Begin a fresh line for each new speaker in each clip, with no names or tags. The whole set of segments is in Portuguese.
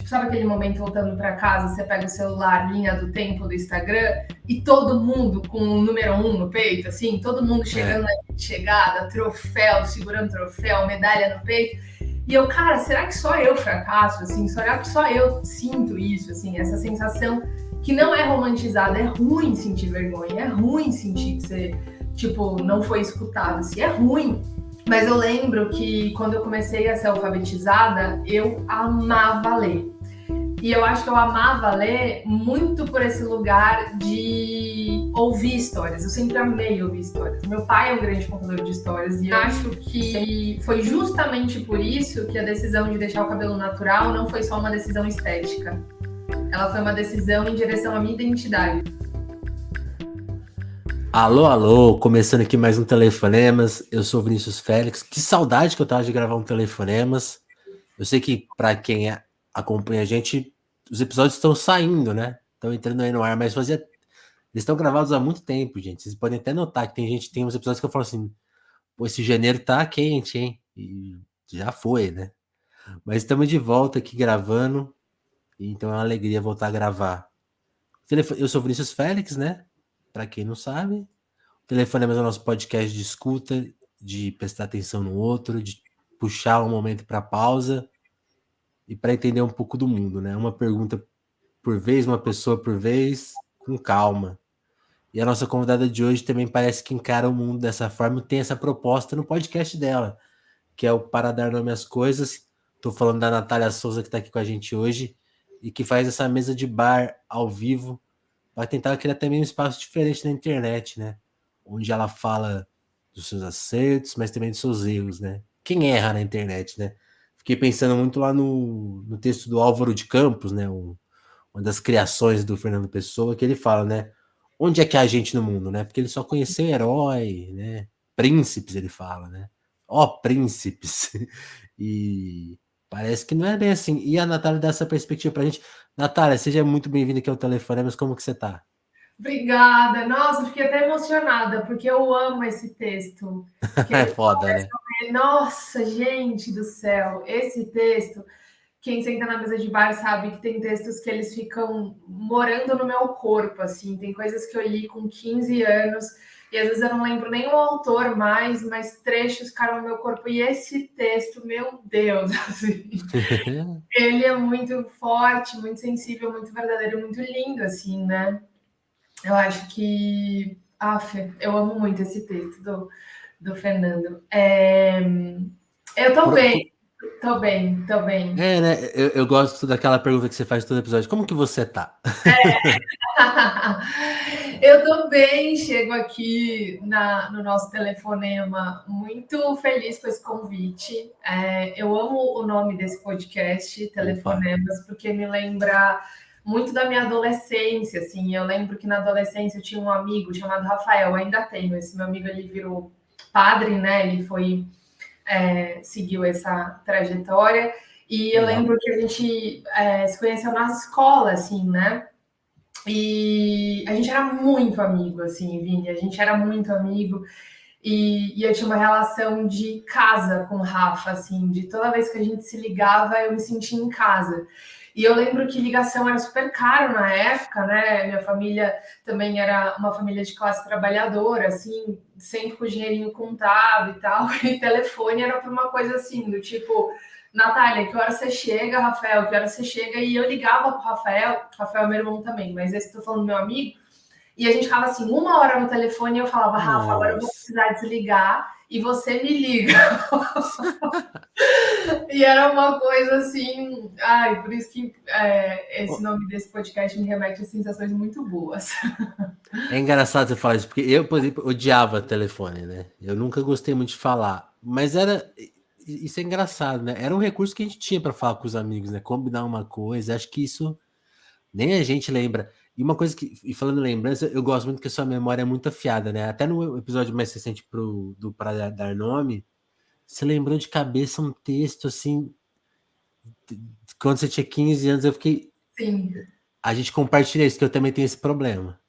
sabe aquele momento voltando para casa, você pega o celular, linha do tempo do Instagram, e todo mundo com o número 1 no peito, assim, todo mundo chegando na chegada, troféu, segurando troféu, medalha no peito. E eu, cara, será que só eu fracasso, assim? Será que só eu sinto isso, assim? Essa sensação que não é romantizada, é ruim sentir vergonha, é ruim sentir que você, tipo, não foi escutado, assim, é ruim. Mas eu lembro que quando eu comecei a ser alfabetizada, eu amava ler. E eu acho que eu amava ler muito por esse lugar de ouvir histórias. Eu sempre amei ouvir histórias. Meu pai é um grande contador de histórias e eu acho que foi justamente por isso que a decisão de deixar o cabelo natural não foi só uma decisão estética. Ela foi uma decisão em direção à minha identidade.
Alô, alô, começando aqui mais um Telefonemas. Eu sou o Vinícius Félix. Que saudade que eu tava de gravar um Telefonemas. Eu sei que para quem acompanha a gente, os episódios estão saindo, né? Estão entrando aí no ar, mas eles estão gravados há muito tempo, gente. Vocês podem até notar que tem uns episódios que eu falo assim, pô, esse janeiro tá quente, hein? E já foi, né? Mas estamos de volta aqui gravando, então é uma alegria voltar a gravar. Eu sou o Vinícius Félix, né? Para quem não sabe. Telefonemas é o nosso podcast de escuta, de prestar atenção no outro, de puxar um momento para pausa e para entender um pouco do mundo, né? Uma pergunta por vez, uma pessoa por vez, com calma. E a nossa convidada de hoje também parece que encara o mundo dessa forma e tem essa proposta no podcast dela, que é o Para Dar Nome às Coisas. Estou falando da Natália Souza, que está aqui com a gente hoje e que faz essa mesa de bar ao vivo para tentar criar também um espaço diferente na internet, né? Onde ela fala dos seus acertos, mas também dos seus erros, né? Quem erra na internet, né? Fiquei pensando muito lá no texto do Álvaro de Campos, né? Uma das criações do Fernando Pessoa, que ele fala, né? Onde é que há gente no mundo, né? Porque ele só conheceu herói, né? Príncipes, ele fala, né? Ó, príncipes. E parece que não é bem assim. E a Natália dá essa perspectiva pra gente. Natália, seja muito bem-vinda aqui ao Telefonemas. Como que você tá?
Obrigada. Nossa, fiquei até emocionada, porque eu amo esse texto. Que
É
ele
foda, né?
fala, nossa, gente do céu, esse texto, quem senta na mesa de bar sabe que tem textos que eles ficam morando no meu corpo, assim. Tem coisas que eu li com 15 anos e às vezes eu não lembro nem o autor mais, mas trechos ficaram no meu corpo. E esse texto, meu Deus, assim, ele é muito forte, muito sensível, muito verdadeiro, muito lindo, assim, né? Eu acho que. Eu amo muito esse texto do Fernando. Eu tô
Por-
bem,
por-
tô bem, tô bem.
É, né? Eu gosto daquela pergunta que você faz todo episódio. Como que você tá?
Eu tô bem, chego aqui no nosso telefonema muito feliz com esse convite. Eu amo o nome desse podcast,
Opa.
Telefonemas, porque me lembra muito da minha adolescência, assim. Eu lembro que na adolescência eu tinha um amigo chamado Rafael, ainda tenho. Esse meu amigo, ele virou padre, né? Ele seguiu essa trajetória. E eu
Legal.
lembro que a gente se conheceu na escola, assim, né? E a gente era muito amigo, assim, Vini, a gente era muito amigo. E eu tinha uma relação de casa com o Rafa, assim, de toda vez que a gente se ligava, eu me sentia em casa. E eu lembro que ligação era super caro na época, né? Minha família também era uma família de classe trabalhadora, assim, sempre com o dinheirinho contado e tal. E telefone era para uma coisa assim, do tipo, Natália, que hora você chega, Rafael, que hora você chega? E eu ligava pro Rafael é meu irmão também, mas esse tô falando do meu amigo, e a gente ficava assim, 1 hora no telefone e eu falava, Rafa, agora eu vou
Nossa.
precisar desligar e você me liga. E era uma coisa assim, por isso que esse nome desse podcast me remete a sensações muito boas.
É engraçado você falar isso, porque eu, por exemplo, odiava telefone, né? Eu nunca gostei muito de falar. Mas isso é engraçado, né? Era um recurso que a gente tinha para falar com os amigos, né? Combinar uma coisa. Acho que isso nem a gente lembra. E uma coisa que, e falando em lembrança, eu gosto muito que a sua memória é muito afiada, né? Até no episódio mais recente do Para Dar Nome, você lembrou de cabeça um texto assim. Quando você tinha 15 anos, eu fiquei.
Sim.
A gente compartilha isso, que eu também tenho esse problema.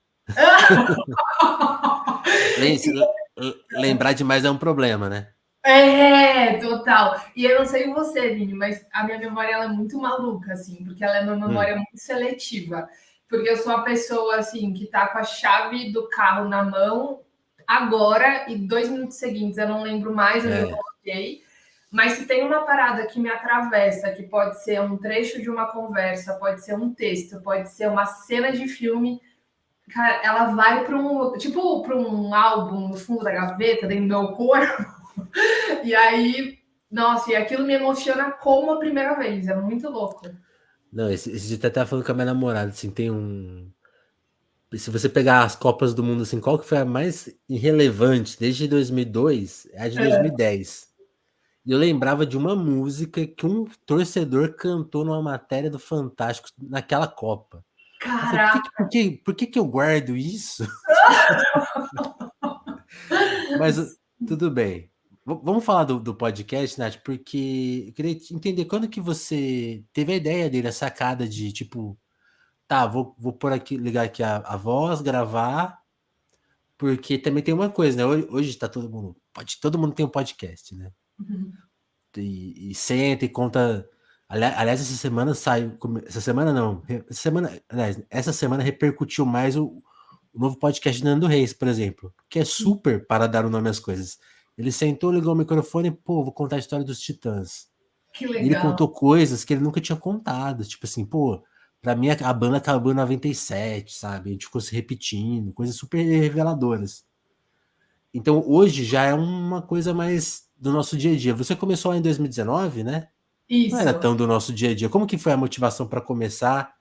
Lembrar demais é um problema, né?
É, total. E eu não sei você, Vini, mas a minha memória ela é muito maluca, assim, porque ela é uma
Hum,
memória muito seletiva. Porque eu sou a pessoa, assim, que tá com a chave do carro na mão agora e 2 minutos seguintes eu não lembro mais onde eu
é.
coloquei. Mas se tem uma parada que me atravessa, que pode ser um trecho de uma conversa, pode ser um texto, pode ser uma cena de filme, cara, ela vai para um, tipo, para um álbum no fundo da gaveta, dentro do meu corpo. E aí, nossa, e aquilo me emociona como a primeira vez, é muito louco.
Não, esse dia eu tava falando com a minha namorada, assim, tem um. Se você pegar as Copas do Mundo, assim, qual que foi a mais irrelevante desde 2002? É a de 2010. E eu lembrava de uma música que um torcedor cantou numa matéria do Fantástico naquela Copa. Eu falei,
Caraca,
por que que eu guardo isso? Mas tudo bem. Vamos falar do podcast, Nath, porque eu queria entender quando que você teve a ideia dele, a sacada de, tipo, tá, vou pôr aqui, ligar aqui a voz, gravar, porque também tem uma coisa, né? Hoje tá todo mundo tem um podcast, né? E senta e conta. Aliás, essa semana saiu. Essa semana não. Essa semana, aliás, essa semana repercutiu mais o novo podcast do Nando Reis, por exemplo, que é super para dar o nome às coisas. Ele sentou, ligou o microfone e, pô, vou contar a história dos Titãs.
que
E ele
legal.
contou coisas que ele nunca tinha contado. Tipo assim, pô, pra mim a banda acabou em 97, sabe? A gente ficou se repetindo, coisas super reveladoras. Então hoje já é uma coisa mais do nosso dia a dia. Você começou lá em 2019, né? Não era
Isso.
tão do nosso dia a dia. Como que foi a motivação para começar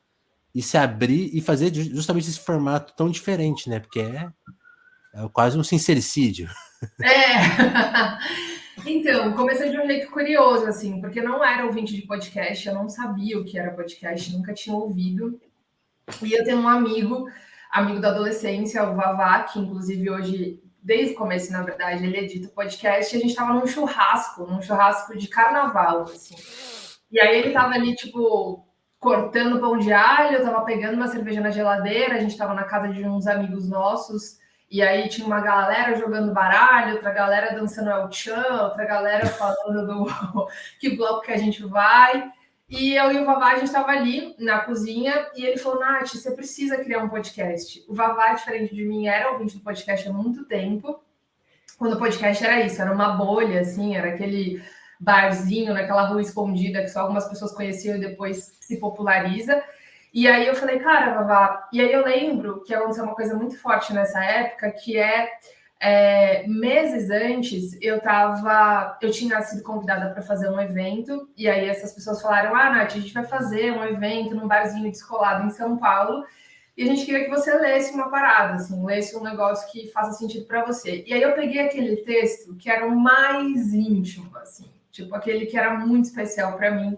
e se abrir e fazer justamente esse formato tão diferente, né? Porque é quase um sincericídio.
É. Então, comecei de um jeito curioso, assim, porque não era ouvinte de podcast, eu não sabia o que era podcast, nunca tinha ouvido. E eu tenho um amigo da adolescência, o Vavá, que inclusive hoje, desde o começo, na verdade, ele edita o podcast, e a gente estava num churrasco de carnaval, assim. E aí ele tava ali, tipo, cortando pão de alho, eu tava pegando uma cerveja na geladeira, a gente tava na casa de uns amigos nossos, e aí tinha uma galera jogando baralho, outra galera dançando El Chan, outra galera falando do que bloco que a gente vai. E eu e o Vavá, a gente tava ali na cozinha, e ele falou, Nath, você precisa criar um podcast. O Vavá, diferente de mim, era ouvinte do podcast há muito tempo, quando o podcast era isso, era uma bolha, assim, era aquele barzinho naquela rua escondida que só algumas pessoas conheciam e depois se populariza. E aí eu falei, cara, Vavá, e aí eu lembro que aconteceu uma coisa muito forte nessa época, que meses antes eu tinha sido convidada para fazer um evento, e aí essas pessoas falaram, ah, Nath, a gente vai fazer um evento num barzinho descolado em São Paulo, e a gente queria que você lesse uma parada, assim, lesse um negócio que faça sentido para você. E aí eu peguei aquele texto que era o mais íntimo, assim, tipo aquele que era muito especial para mim.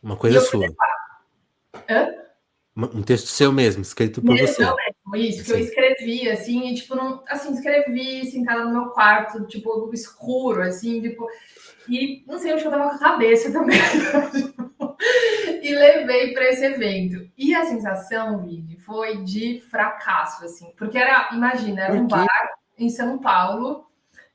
Uma
E
coisa
eu fui,
sua.
hã?
Um texto seu mesmo, escrito por
Meu
você.
mesmo, isso, que eu
Assim.
escrevi, assim, e tipo, não, assim, escrevi sentada no meu quarto, tipo, escuro, assim, tipo, e não sei onde eu tava com a cabeça também. E levei para esse evento. E a sensação, Vini, foi de fracasso, assim, porque era, imagina, era
Por
um bar
quê?
em São Paulo.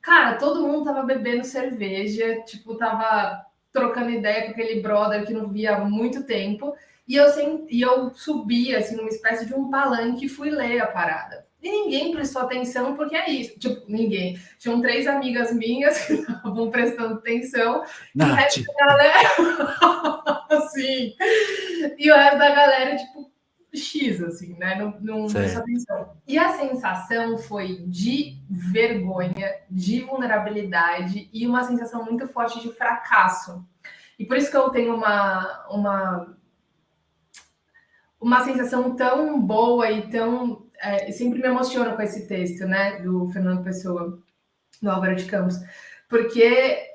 Cara, todo mundo tava bebendo cerveja, tipo, tava trocando ideia com aquele brother que não via há muito tempo. E eu subi, assim, numa espécie de um palanque e fui ler a parada. E ninguém prestou atenção, porque é isso. Tipo, ninguém. Tinham 3 amigas minhas que estavam prestando atenção, e o resto
Nath!
da galera, assim. E o resto da galera, tipo, X, assim, né? Não prestou
Certo.
atenção. E a sensação foi de vergonha, de vulnerabilidade e uma sensação muito forte de fracasso. E por isso que eu tenho uma sensação tão boa e tão. Sempre me emociona com esse texto, né? Do Fernando Pessoa, do Álvaro de Campos. Porque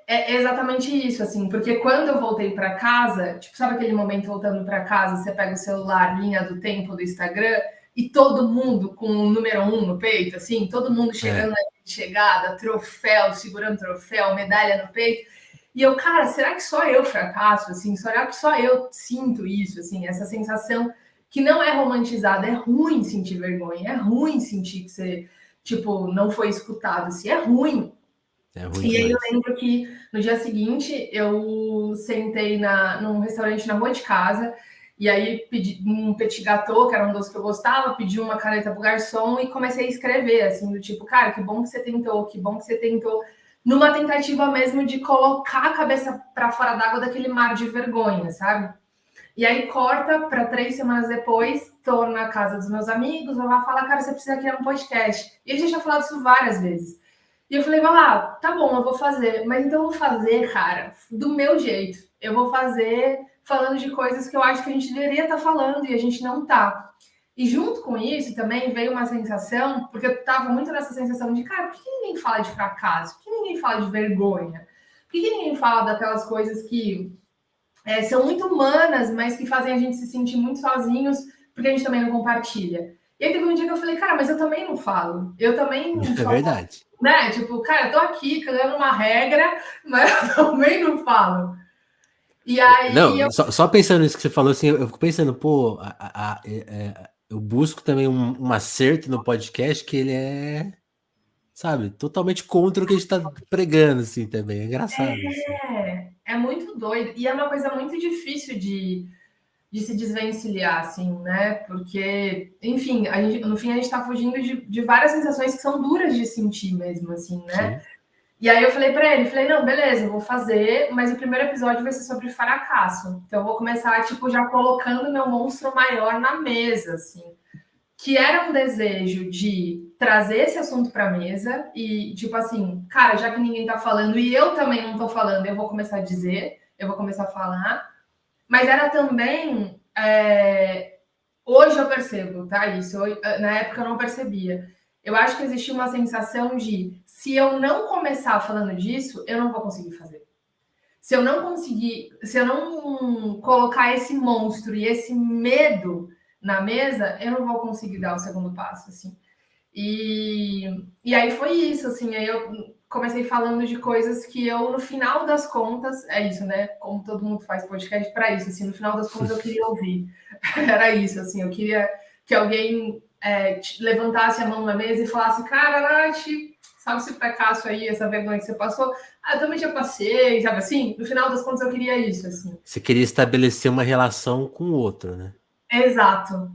é exatamente isso, assim. Porque quando eu voltei para casa, tipo, sabe aquele momento voltando para casa, você pega o celular, linha do tempo do Instagram, e todo mundo com o número 1 no peito, assim, todo mundo chegando
É.
na chegada, troféu, segurando troféu, medalha no peito. E eu, cara, será que só eu fracasso, assim? Será que só eu sinto isso, assim? Essa sensação que não é romantizada, é ruim sentir vergonha, é ruim sentir que você, tipo, não foi escutado, assim, é ruim.
É ruim
E aí eu
demais.
lembro que no dia seguinte eu sentei num restaurante na rua de casa e aí pedi um petit gâteau, que era um doce que eu gostava, pedi uma caneta pro garçom e comecei a escrever, assim, do tipo, cara, que bom que você tentou, que bom que você tentou, numa tentativa mesmo de colocar a cabeça para fora d'água daquele mar de vergonha, sabe? E aí corta para 3 semanas depois, tô na casa dos meus amigos, vou lá falar, cara, você precisa criar um podcast. E a gente já falado isso várias vezes. E eu falei, vai lá, tá bom, eu vou fazer. Mas então eu vou fazer, cara, do meu jeito. Eu vou fazer falando de coisas que eu acho que a gente deveria estar falando e a gente não tá. E junto com isso também veio uma sensação, porque eu tava muito nessa sensação de, cara, por que ninguém fala de fracasso? Por que ninguém fala de vergonha? Por que ninguém fala daquelas coisas que são muito humanas, mas que fazem a gente se sentir muito sozinhos, porque a gente também não compartilha? E aí teve um dia que eu falei, cara, mas eu também não falo. Eu também não
É
falo,
verdade.
né? Tipo, cara, eu tô aqui cagando uma regra, mas eu também não falo. E aí eu.
Não, só pensando nisso que você falou, assim, eu fico pensando, pô, eu busco também um acerto no podcast que ele é, sabe, totalmente contra o que a gente tá pregando, assim, também. É engraçado isso.
É muito doido. E é uma coisa muito difícil de se desvencilhar, assim, né? Porque, enfim, no fim a gente tá fugindo de várias sensações que são duras de sentir mesmo, assim, né?
Sim.
E aí eu falei para ele, falei, não, beleza, eu vou fazer, mas o primeiro episódio vai ser sobre fracasso. Então eu vou começar, tipo, já colocando meu monstro maior na mesa, assim. Que era um desejo de trazer esse assunto para a mesa e, tipo assim, cara, já que ninguém tá falando e eu também não tô falando, eu vou começar a dizer, eu vou começar a falar. Mas era também. Hoje eu percebo, tá? Isso. Na época eu não percebia. Eu acho que existia uma sensação de se eu não começar falando disso, eu não vou conseguir fazer. Se eu não conseguir, se eu não colocar esse monstro e esse medo na mesa, eu não vou conseguir dar o segundo passo, assim. E aí foi isso, assim, aí eu comecei falando de coisas que eu, no final das contas, é isso, né? Como todo mundo faz podcast para isso, assim, no final das contas eu queria ouvir. Era isso, assim, eu queria que alguém levantasse a mão na mesa e falasse, cara, Nath, sabe esse fracasso aí, essa vergonha que você passou? Ah, eu também já passei, sabe assim? No final das contas eu queria isso, assim.
Você queria estabelecer uma relação com o outro, né?
Exato,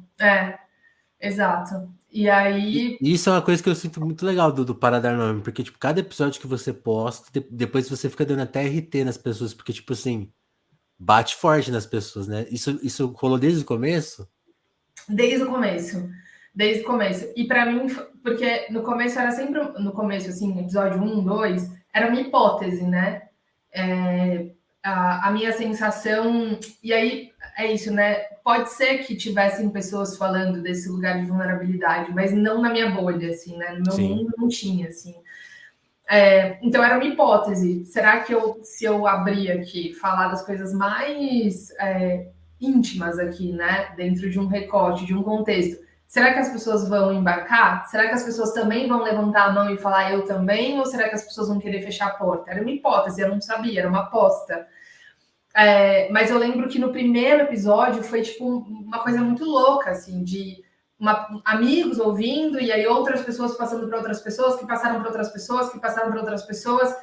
exato. E
E
aí,
isso é uma coisa que eu sinto muito legal do Paradarnome, porque, tipo, cada episódio que você posta, depois você fica dando até RT nas pessoas, porque, tipo assim, bate forte nas pessoas, né? Isso rolou desde o começo?
desde o começo. Desde o começo. E para mim, porque no começo era sempre, no começo, assim, episódio um 2 era uma hipótese, né? A minha sensação. E aí é isso, né? Pode ser que tivessem pessoas falando desse lugar de vulnerabilidade, mas não na minha bolha, assim, né? No meu
Sim.
mundo não tinha, assim. Então era uma hipótese. Será que se eu abrir aqui, falar das coisas mais íntimas aqui, né? Dentro de um recorte, de um contexto, será que as pessoas vão embarcar? Será que as pessoas também vão levantar a mão e falar eu também? Ou será que as pessoas vão querer fechar a porta? Era uma hipótese, eu não sabia, era uma aposta. Mas eu lembro que no primeiro episódio foi tipo uma coisa muito louca, assim, de amigos ouvindo, e aí outras pessoas passando para outras pessoas, que passaram para outras pessoas, que passaram para outras pessoas.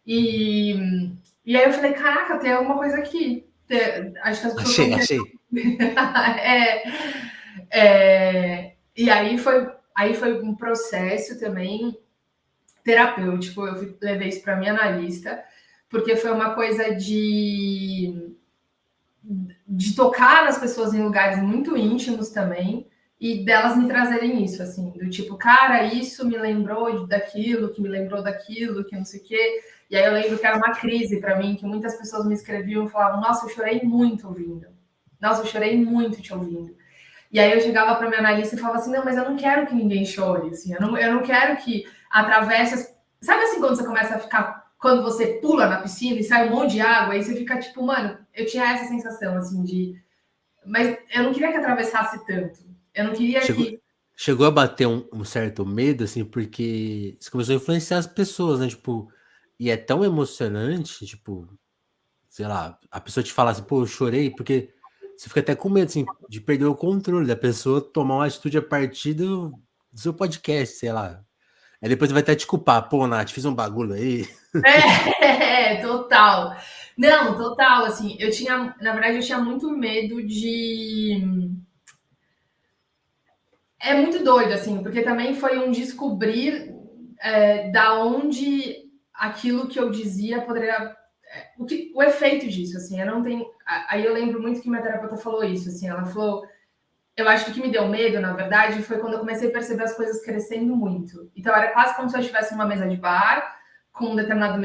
E aí eu falei, caraca, tem alguma coisa aqui. Acho que as pessoas estão
Achei.
e aí foi um processo também terapêutico. Eu levei isso para minha analista, porque foi uma coisa de tocar nas pessoas em lugares muito íntimos também e delas me trazerem isso, assim, do tipo, cara, isso me lembrou daquilo, que me lembrou daquilo, que não sei o quê. E aí eu lembro que era uma crise para mim, que muitas pessoas me escreviam e falavam, nossa, eu chorei muito ouvindo. Nossa, eu chorei muito te ouvindo. E aí eu chegava para minha analista e falava assim, não, mas eu não quero que ninguém chore, assim, eu não quero que atravesse... Sabe assim, quando você começa a ficar... Quando você pula na piscina e sai um monte de água, aí você fica tipo, mano, eu tinha essa sensação, assim, de... Mas eu não queria que atravessasse tanto. Eu não queria
Chegou,
que...
chegou a bater um certo medo, assim, porque isso começou a influenciar as pessoas, né? Tipo, e é tão emocionante, tipo, sei lá, a pessoa te fala assim, pô, eu chorei, porque você fica até com medo, assim, de perder o controle da pessoa tomar uma atitude a partir do seu podcast, sei lá. Aí depois vai até te culpar. Pô, Nath, fiz um bagulho aí.
Total. Não, total, assim, na verdade, eu tinha muito medo de. É muito doido, assim, porque também foi um descobrir da onde aquilo que eu dizia poderia. O efeito disso, assim, eu não tenho. Aí eu lembro muito que minha terapeuta falou isso, assim, ela falou. Eu acho que o que me deu medo, na verdade, foi quando eu comecei a perceber as coisas crescendo muito. Então, era quase como se eu estivesse numa mesa de bar, com um determinado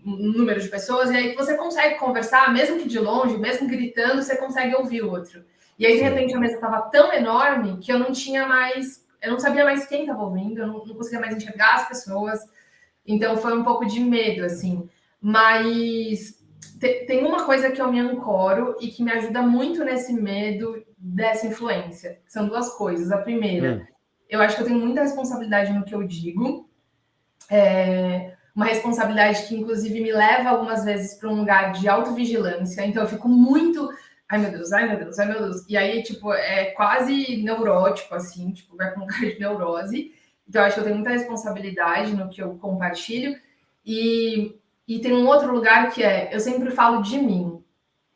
número de pessoas, e aí que você consegue conversar, mesmo que de longe, mesmo gritando, você consegue ouvir o outro. E aí, de repente, a mesa estava tão enorme que eu não tinha mais. Eu não sabia mais quem estava ouvindo, eu não conseguia mais enxergar as pessoas. Então, foi um pouco de medo, assim. Mas tem uma coisa que eu me ancoro e que me ajuda muito nesse medo dessa influência. São duas coisas. A primeira, eu acho que eu tenho muita responsabilidade no que eu digo. Uma responsabilidade que, inclusive, me leva algumas vezes para um lugar de autovigilância. Então, eu fico muito. Ai, meu Deus, ai, meu Deus, ai, meu Deus. E aí, tipo, é quase neurótico, assim, tipo, vai para um lugar de neurose. Então, eu acho que eu tenho muita responsabilidade no que eu compartilho. E tem um outro lugar que eu sempre falo de mim.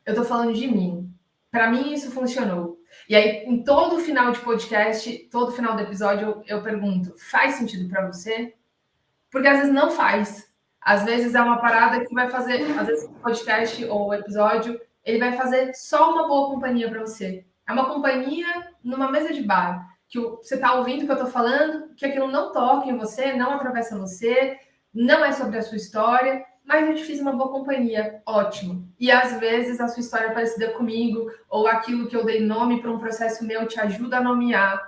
Eu tô falando de mim. Para mim, isso funcionou. E aí, em todo final de podcast, todo final do episódio, eu pergunto: faz sentido para você? Porque às vezes não faz. Às vezes é uma parada que vai fazer, às vezes o podcast ou o episódio, ele vai fazer só uma boa companhia para você. É uma companhia numa mesa de bar, que você está ouvindo o que eu estou falando, que aquilo não toca em você, não atravessa você, não é sobre a sua história, mas eu te fiz uma boa companhia, ótimo. E às vezes a sua história é parecida comigo, ou aquilo que eu dei nome para um processo meu te ajuda a nomear.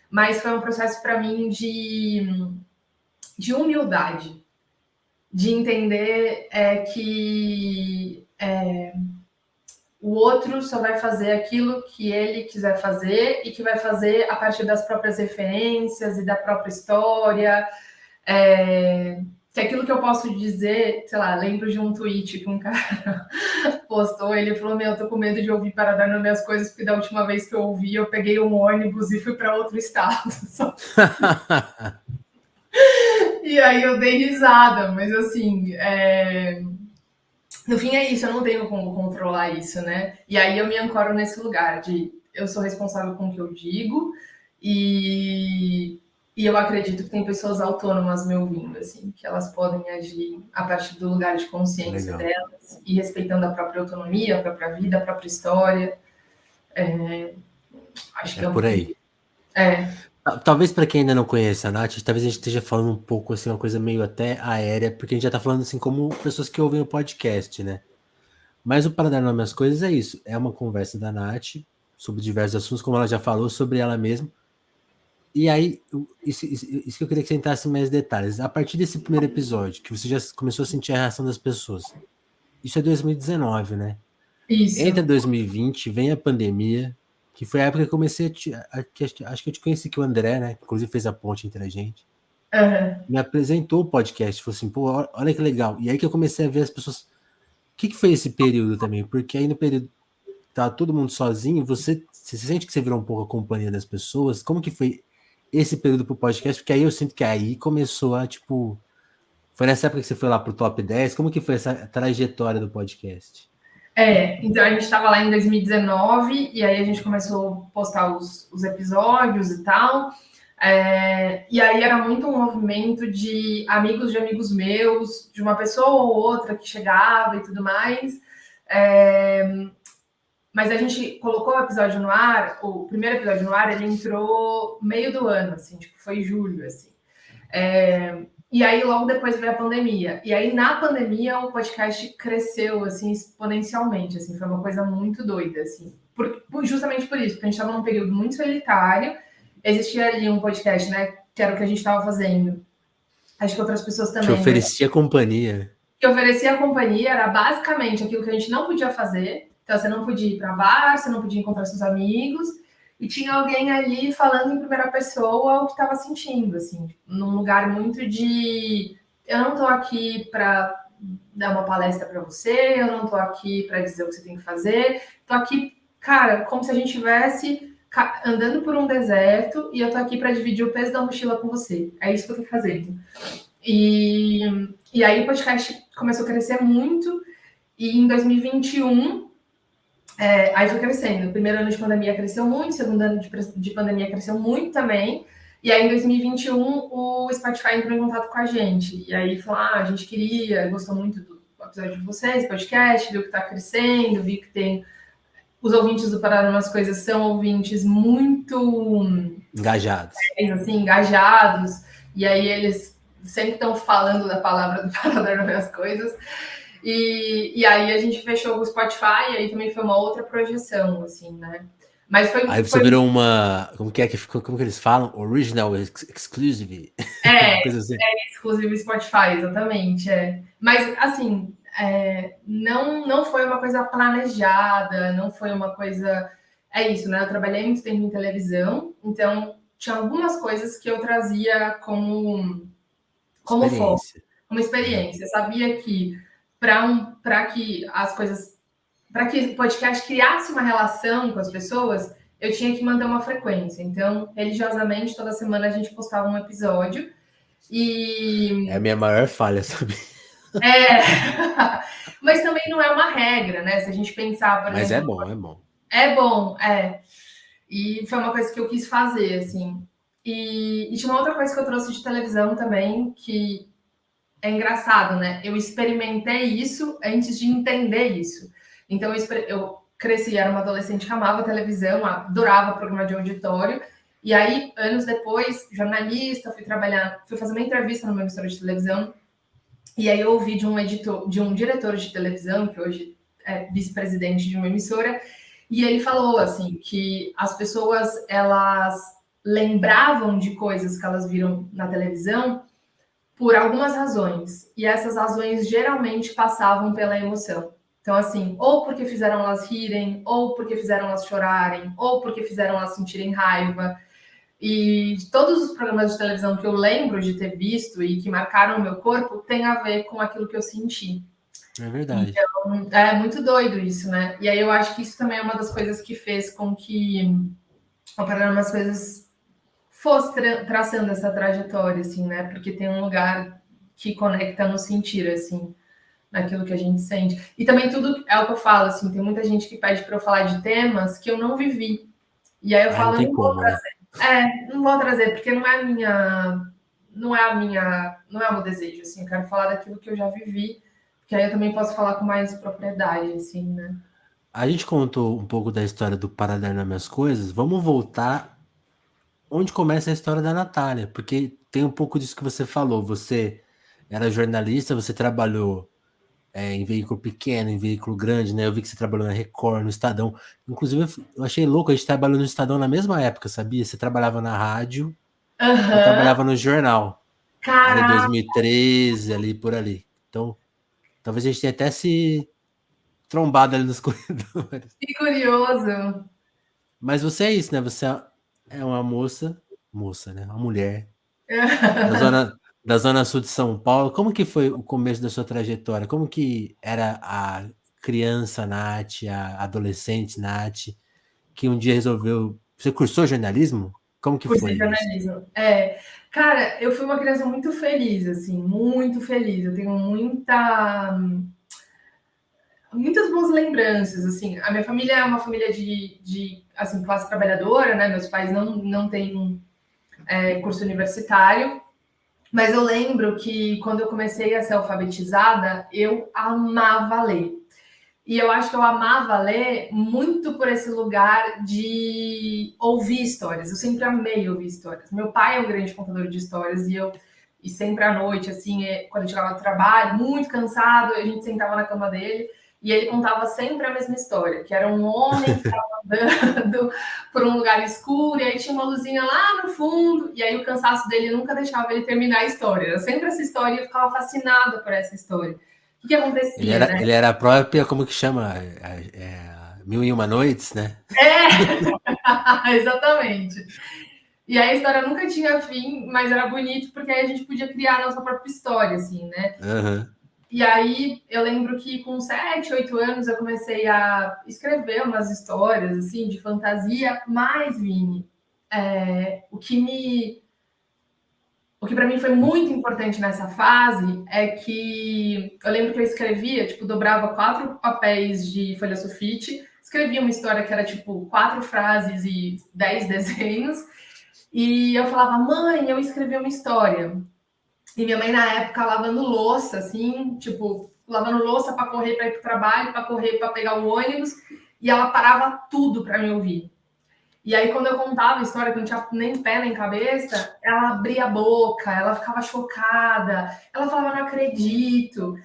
Mas foi um processo para mim de humildade, de entender que o outro só vai fazer aquilo que ele quiser fazer e que vai fazer a partir das próprias referências e da própria história. Que aquilo que eu posso dizer, sei lá, lembro de um tweet que um cara postou, ele falou, meu, eu tô com medo de ouvir para dar nas minhas coisas, porque da última vez que eu ouvi, eu peguei um ônibus e fui para outro estado. E aí eu dei risada, mas assim, no fim é isso, eu não tenho como controlar isso, né? E aí eu me ancoro nesse lugar de eu sou responsável com o que eu digo e eu acredito que tem pessoas autônomas me ouvindo, assim, que elas podem agir a partir do lugar de consciência delas e respeitando a própria autonomia, a própria vida, a própria história. Acho que é
por aí. Talvez para quem ainda não conhece a Nath, talvez a gente esteja falando um pouco assim, uma coisa meio até aérea, porque a gente já tá falando assim como pessoas que ouvem o podcast, né? Mas o Para Dar Nome às Coisas é isso, é uma conversa da Nath sobre diversos assuntos, como ela já falou, sobre ela mesma. E aí, isso que eu queria que você entrasse em mais detalhes. A partir desse primeiro episódio, que você já começou a sentir a reação das pessoas, isso é 2019, né?
Isso.
Entra 2020, vem a pandemia, que foi a época que eu comecei acho que eu te conheci que o André, né? Inclusive fez a ponte entre a gente. Me apresentou o podcast, falou assim, pô, olha que legal. E aí que eu comecei a ver as pessoas. O que foi esse período também? Porque aí no período tá todo mundo sozinho, você sente que você virou um pouco a companhia das pessoas? Como que foi esse período pro podcast? Porque aí eu sinto que aí começou a, tipo. Foi nessa época que você foi lá pro top 10? Como que foi essa trajetória do podcast?
Então a gente estava lá em 2019 e aí a gente começou a postar os episódios e tal. E aí era muito um movimento de amigos meus, de uma pessoa ou outra que chegava e tudo mais. Mas a gente colocou o episódio no ar, o primeiro episódio no ar, ele entrou meio do ano, assim, tipo, foi julho, assim. E aí, logo depois veio a pandemia. E aí, na pandemia, o podcast cresceu, assim, exponencialmente, assim. Foi uma coisa muito doida, assim. Justamente por isso, porque a gente estava num período muito solitário. Existia ali um podcast, né? Que era o que a gente estava fazendo. Acho que outras pessoas também.
Te oferecia companhia.
Que oferecia companhia era basicamente aquilo que a gente não podia fazer. Então, você não podia ir para bar, você não podia encontrar seus amigos. E tinha alguém ali falando em primeira pessoa o que estava sentindo, assim, num lugar muito de eu não estou aqui para dar uma palestra para você, eu não estou aqui para dizer o que você tem que fazer, estou aqui, cara, como se a gente estivesse andando por um deserto e eu tô aqui para dividir o peso da mochila com você. É isso que eu tô fazendo. E aí o podcast começou a crescer muito e em 2021 aí foi crescendo. O primeiro ano de pandemia cresceu muito, o segundo ano de pandemia cresceu muito também. E aí, em 2021, o Spotify entrou em contato com a gente. E aí falou: a gente gostou muito do episódio de vocês, podcast, viu que tá crescendo, vi que tem. Os ouvintes do Parar Umas Coisas são ouvintes muito
engajados.
Assim, engajados. E aí eles sempre estão falando da palavra do Parar Umas Coisas. E aí a gente fechou o Spotify, e aí também foi uma outra projeção, assim, né? Mas foi.
Aí você virou uma. Como que eles falam? Original Exclusive.
Coisa assim. Exclusive Spotify, exatamente. Mas, assim, não foi uma coisa planejada, não foi uma coisa. É isso, né? Eu trabalhei muito tempo em televisão, então tinha algumas coisas que eu trazia como foco, como experiência. Eu sabia que para que as coisas. Para que o podcast criasse uma relação com as pessoas, eu tinha que manter uma frequência. Então, religiosamente, toda semana a gente postava um episódio. E...
É a minha maior falha, sabe?
Mas também não é uma regra, né? Se a gente pensar, por
Mas
exemplo...
é bom.
É bom. E foi uma coisa que eu quis fazer, assim. E tinha uma outra coisa que eu trouxe de televisão também, que é engraçado, né? Eu experimentei isso antes de entender isso. Então, eu cresci, era uma adolescente que amava televisão, adorava programa de auditório. E aí, anos depois, jornalista, fui fazer uma entrevista numa emissora de televisão. E aí eu ouvi de um diretor de televisão, que hoje é vice-presidente de uma emissora, e ele falou assim que as pessoas elas lembravam de coisas que elas viram na televisão por algumas razões. E essas razões geralmente passavam pela emoção. Então, assim, ou porque fizeram elas rirem, ou porque fizeram elas chorarem, ou porque fizeram elas sentirem raiva. E todos os programas de televisão que eu lembro de ter visto e que marcaram o meu corpo tem a ver com aquilo que eu senti.
É verdade.
Então, é muito doido isso, né? E aí eu acho que isso também é uma das coisas que fez com que o Parar Umas Coisas fosse traçando essa trajetória, assim, né? Porque tem um lugar que conecta no sentir, assim, naquilo que a gente sente. E também tudo é o que eu falo, assim, tem muita gente que pede para eu falar de temas que eu não vivi. E aí eu falo,
não vou trazer.
Não vou trazer, porque não é o meu desejo, assim, eu quero falar daquilo que eu já vivi, que aí eu também posso falar com mais propriedade, assim, né?
A gente contou um pouco da história do Para Dar Nome às Coisas, vamos voltar onde começa a história da Natália, porque tem um pouco disso que você falou, você era jornalista, você trabalhou em veículo pequeno, em veículo grande, né? Eu vi que você trabalhou na Record, no Estadão. Inclusive, eu achei louco, a gente trabalhou no Estadão na mesma época, sabia? Você trabalhava na rádio, eu trabalhava no jornal.
Caraca!
Era em 2013, ali, por ali. Então, talvez a gente tenha até se trombado ali nos corredores.
Que curioso!
Mas você é isso, né? Você é uma moça, né? Uma mulher da zona sul de São Paulo. Como que foi o começo da sua trajetória? Como que era a criança Nath, a adolescente Nath, que um dia resolveu... Você cursou jornalismo? Como que
Cursei
foi
jornalismo. Cara, eu fui uma criança muito feliz, assim, muito feliz. Eu tenho muitas boas lembranças, assim. A minha família é uma família de assim, classe trabalhadora, né? Meus pais não têm curso universitário, mas eu lembro que quando eu comecei a ser alfabetizada, eu amava ler. E eu acho que eu amava ler muito por esse lugar de ouvir histórias. Eu sempre amei ouvir histórias. Meu pai é um grande contador de histórias e sempre à noite, assim, quando eu chegava do trabalho, muito cansado, a gente sentava na cama dele e ele contava sempre a mesma história, que era um homem que estava andando por um lugar escuro e aí tinha uma luzinha lá no fundo e aí o cansaço dele nunca deixava ele terminar a história. Era sempre essa história e eu ficava fascinada por essa história. O que acontecia,
Ele era a própria, como que chama? Mil e Uma Noites, né?
Exatamente. E aí a história nunca tinha fim, mas era bonito porque aí a gente podia criar a nossa própria história, assim, né?
Uhum.
E aí eu lembro que com 7, 8 anos eu comecei a escrever umas histórias assim de fantasia, mas Vini, o que para mim foi muito importante nessa fase é que eu lembro que eu escrevia, tipo, dobrava 4 papéis de folha sulfite, escrevia uma história que era tipo 4 frases e 10 desenhos, e eu falava, mãe, eu escrevi uma história. E minha mãe, na época, lavando louça, assim, tipo, lavando louça para correr para ir para o trabalho, para correr para pegar o ônibus, e ela parava tudo para me ouvir. E aí, quando eu contava a história, que não tinha nem pé nem cabeça, ela abria a boca, ela ficava chocada, ela falava, não acredito.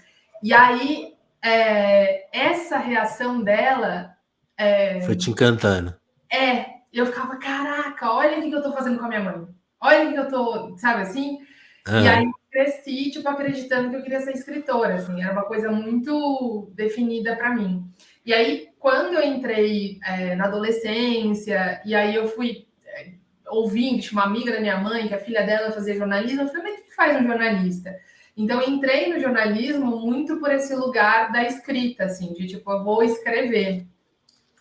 E aí, essa reação dela.
Foi te encantando.
Eu ficava, caraca, olha o que eu tô fazendo com a minha mãe. Olha o que eu tô, sabe assim? E aí
Aham.
cresci, tipo, acreditando que eu queria ser escritora, assim, era uma coisa muito definida para mim. E aí, quando eu entrei na adolescência, e aí eu fui ouvindo, tinha uma amiga da minha mãe, que a filha dela fazia jornalismo, eu falei, mas o que faz um jornalista? Então, eu entrei no jornalismo muito por esse lugar da escrita, assim, de tipo, eu vou escrever.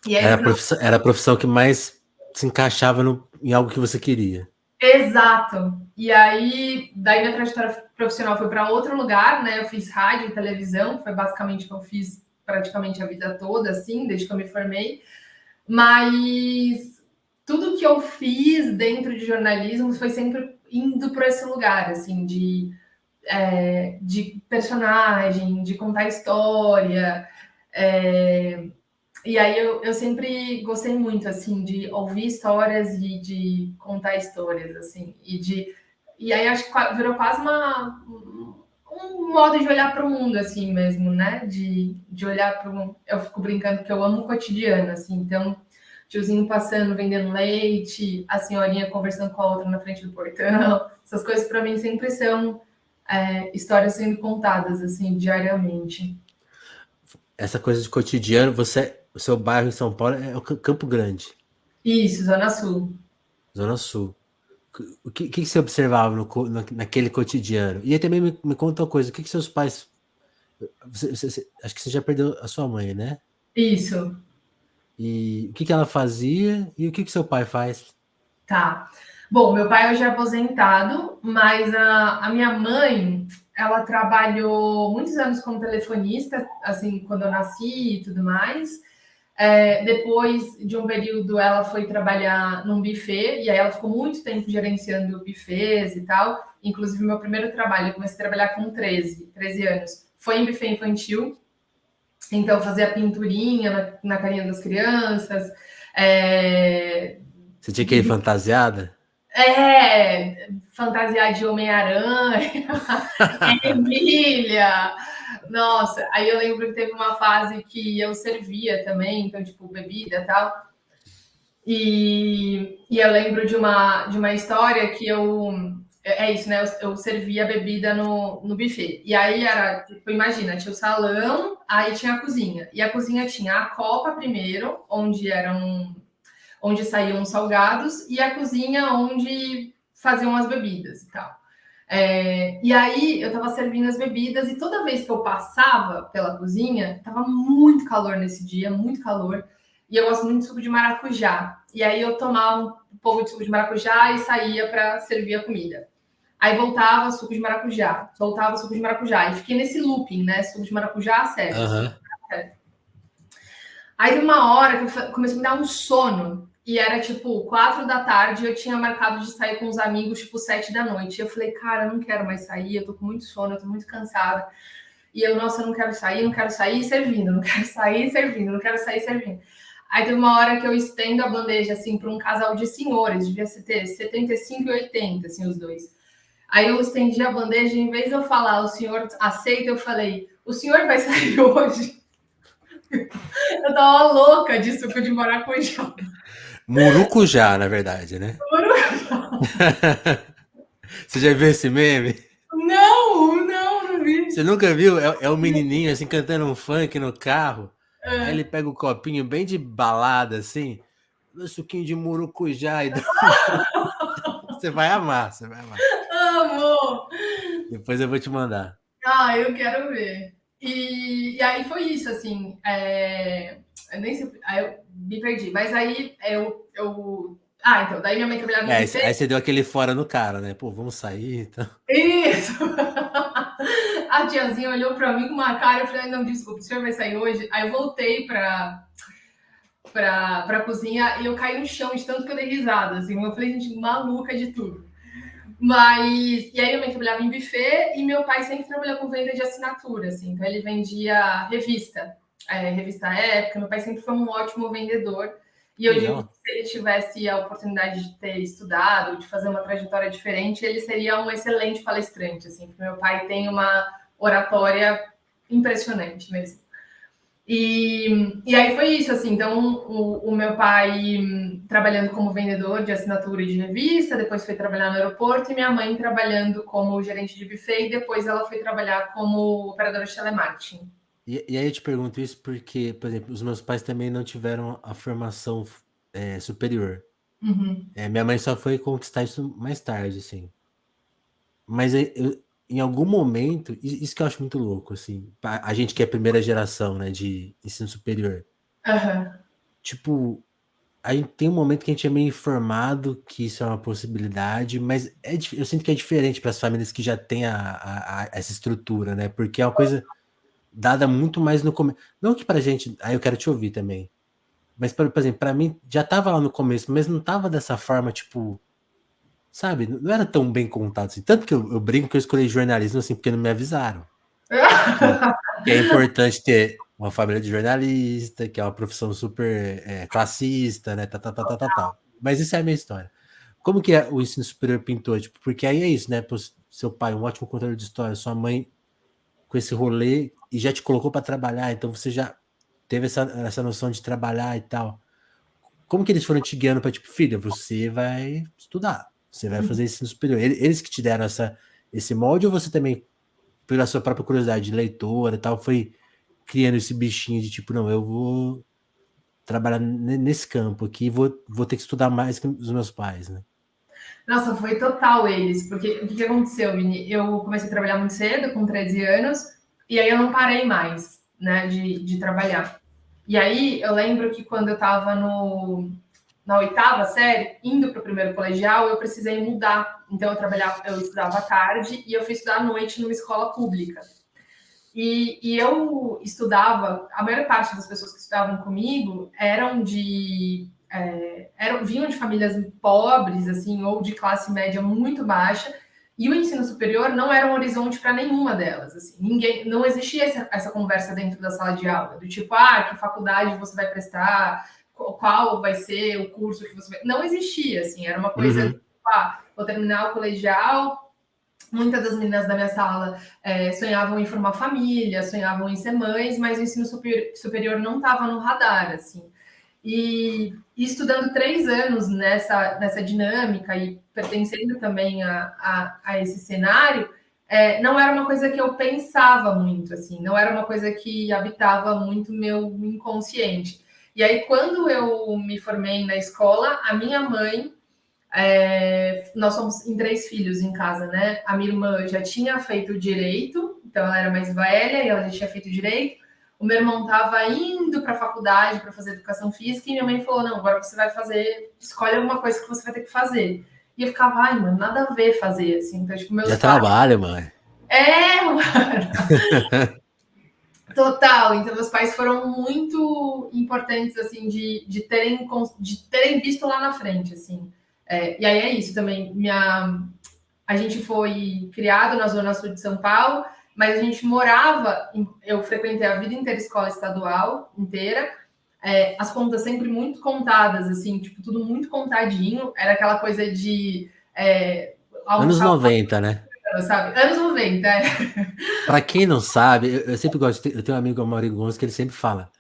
E aí,
Era a profissão que mais se encaixava em algo que você queria.
exato. E aí, daí minha trajetória profissional foi para outro lugar, né? Eu fiz rádio e televisão, foi basicamente o que eu fiz praticamente a vida toda, assim, desde que eu me formei. Mas tudo que eu fiz dentro de jornalismo foi sempre indo para esse lugar, assim, de personagem, de contar história. É, e aí eu sempre gostei muito, assim, de ouvir histórias e de contar histórias, assim, e aí acho que virou quase um modo de olhar para o mundo, assim mesmo, né? De olhar para o. Eu fico brincando que eu amo o cotidiano, assim, então, tiozinho passando, vendendo leite, a senhorinha conversando com a outra na frente do portão, essas coisas para mim sempre são histórias sendo contadas, assim, diariamente.
Essa coisa de cotidiano, o seu bairro em São Paulo é o Campo Grande,
Isso, Zona Sul.
Zona Sul. O que você observava naquele cotidiano? E aí também me conta uma coisa, o que seus pais. Acho que você já perdeu a sua mãe, né?
Isso.
E o que ela fazia e o que seu pai faz?
Tá. Bom, meu pai hoje é aposentado, mas a minha mãe, ela trabalhou muitos anos como telefonista, assim, quando eu nasci e tudo mais. Depois de um período, ela foi trabalhar num buffet, e aí ela ficou muito tempo gerenciando buffets e tal. Inclusive, meu primeiro trabalho, eu comecei a trabalhar com 13 anos, foi em buffet infantil. Então, fazia pinturinha na carinha das crianças, é,
Você tinha que ir fantasiada?
Fantasiar de Homem-Aranha, Emília. Nossa, aí eu lembro que teve uma fase que eu servia também, então, tipo, bebida e tal. E eu lembro de uma história que eu. É isso, né? Eu servia bebida no buffet. E aí era, tipo, imagina, tinha o salão, aí tinha a cozinha. E a cozinha tinha a copa primeiro, onde saíam os salgados, e a cozinha onde faziam as bebidas e tal. E aí eu estava servindo as bebidas e toda vez que eu passava pela cozinha, estava muito calor nesse dia, muito calor. E eu gosto muito de suco de maracujá. E aí eu tomava um pouco de suco de maracujá e saía para servir a comida. Aí voltava suco de maracujá, voltava suco de maracujá. E fiquei nesse looping, né? Suco de maracujá serve.
Aham.
Aí de uma hora que começou a me dar um sono. E era tipo 4 da tarde, eu tinha marcado de sair com os amigos, tipo, 7 da noite. E eu falei, cara, eu não quero mais sair, eu tô com muito sono, eu tô muito cansada. E eu, nossa, eu não quero sair servindo, não quero sair servindo, não quero sair servindo. Aí tem uma hora que eu estendo a bandeja, assim, para um casal de senhores, devia ter 75 e 80, assim, os dois. Aí eu estendi a bandeja, e em vez de eu falar, o senhor aceita, eu falei, o senhor vai sair hoje? Eu tava louca de suco de maracujá.
Murucujá, na verdade, né? Você já viu esse meme?
Não, não, não vi.
Você nunca viu? É um menininho assim cantando um funk no carro. Aí ele pega o copinho bem de balada assim, no suquinho de murucujá e dá... Você vai amar, você vai amar.
Amor.
Depois eu vou te mandar.
Ah, eu quero ver. E aí foi isso, assim. Eu nem sei. Aí eu me perdi. Mas aí Ah, então, daí minha mãe trabalhava em buffet.
Aí você deu aquele fora no cara, né? Pô, vamos sair, então.
Isso! A tiazinha olhou pra mim com uma cara, eu falei, não, desculpa, o senhor vai sair hoje? Aí eu voltei pra cozinha e eu caí no chão de tanto que eu dei risada, assim. Eu falei, gente, maluca de tudo. Mas, e aí minha mãe trabalhava em buffet e meu pai sempre trabalhou com venda de assinatura, assim. Então ele vendia revista, revista Época. Meu pai sempre foi um ótimo vendedor. E eu digo
Legal.
que se ele tivesse a oportunidade de ter estudado, de fazer uma trajetória diferente, ele seria um excelente palestrante, assim. Porque meu pai tem uma oratória impressionante mesmo. E aí foi isso, assim. Então, o meu pai trabalhando como vendedor de assinatura e de revista, depois foi trabalhar no aeroporto, e minha mãe trabalhando como gerente de buffet, e depois ela foi trabalhar como operadora de telemarketing.
E aí eu te pergunto isso porque, por exemplo, os meus pais também não tiveram a formação superior.
Uhum.
Minha mãe só foi conquistar isso mais tarde, assim. Mas em algum momento, isso que eu acho muito louco, assim, a gente que é a primeira geração, né, de ensino superior.
Aham.
Tipo, a gente tem um momento que a gente é meio informado que isso é uma possibilidade, mas eu sinto que é diferente para as famílias que já têm essa estrutura, né? Porque é uma coisa dada muito mais no começo. Não que pra gente. Aí eu quero te ouvir também. Mas, por exemplo, pra mim já tava lá no começo, mas não tava dessa forma, tipo, sabe? Não era tão bem contado assim. Tanto que eu brinco que eu escolhi jornalismo assim, porque não me avisaram. Que, que é importante ter uma família de jornalista, que é uma profissão super classista, né? Tal. Mas isso é a minha história. Como que o ensino superior pintou? Tipo, porque aí é isso, né? Pô, seu pai, um ótimo contador de história, sua mãe com esse rolê e já te colocou para trabalhar, então você já teve essa noção de trabalhar e tal. Como que eles foram te guiando para tipo, filha, você vai estudar, você vai fazer ensino superior? Eles que te deram esse molde ou você também, pela sua própria curiosidade de leitora e tal, foi criando esse bichinho de tipo, não, eu vou trabalhar nesse campo aqui, vou ter que estudar mais que os meus pais, né?
Nossa, foi total eles, porque o que que aconteceu, Vini? Eu comecei a trabalhar muito cedo, com 13 anos, e aí eu não parei mais, né, de trabalhar. E aí eu lembro que quando eu estava na oitava série, indo para o primeiro colegial, eu precisei mudar. Então eu estudava à tarde e eu fui estudar à noite numa escola pública. E eu estudava, a maior parte das pessoas que estudavam comigo vinham de famílias pobres, assim, ou de classe média muito baixa, e o ensino superior não era um horizonte para nenhuma delas. Assim, não existia essa conversa dentro da sala de aula, do tipo, que faculdade você vai prestar, qual vai ser o curso que você vai. Não existia, assim, era uma coisa,
Uhum.
tipo, vou terminar o colegial. Muitas das meninas da minha sala sonhavam em formar família, sonhavam em ser mães, mas o ensino superior não estava no radar, assim. E estudando 3 anos nessa dinâmica e pertencendo também a esse cenário, não era uma coisa que eu pensava muito, assim, não era uma coisa que habitava muito meu inconsciente. E aí, quando eu me formei na escola, a minha mãe nós somos em 3 filhos em casa, né? A minha irmã já tinha feito direito, então ela era mais velha e ela já tinha feito direito. O meu irmão estava indo para a faculdade para fazer educação física e minha mãe falou: não, agora você vai fazer, escolhe alguma coisa que você vai ter que fazer. E eu ficava, ai, mano, nada a ver fazer, assim. Então, tipo, meus
Já
pais.
trabalha, mãe.
Mano, total. Então, meus pais foram muito importantes, assim, de terem visto lá na frente, assim. E aí é isso também. A gente foi criado na Zona Sul de São Paulo, mas a gente morava. Eu frequentei a vida inteira escola estadual inteira. As contas sempre muito contadas, assim, tipo, tudo muito contadinho. Era aquela coisa de
Anos
almoçar,
90, né?
sabe? Anos 90.
Pra quem não sabe, eu sempre gosto, eu tenho um amigo, Mauro Gonçalves, que ele sempre fala: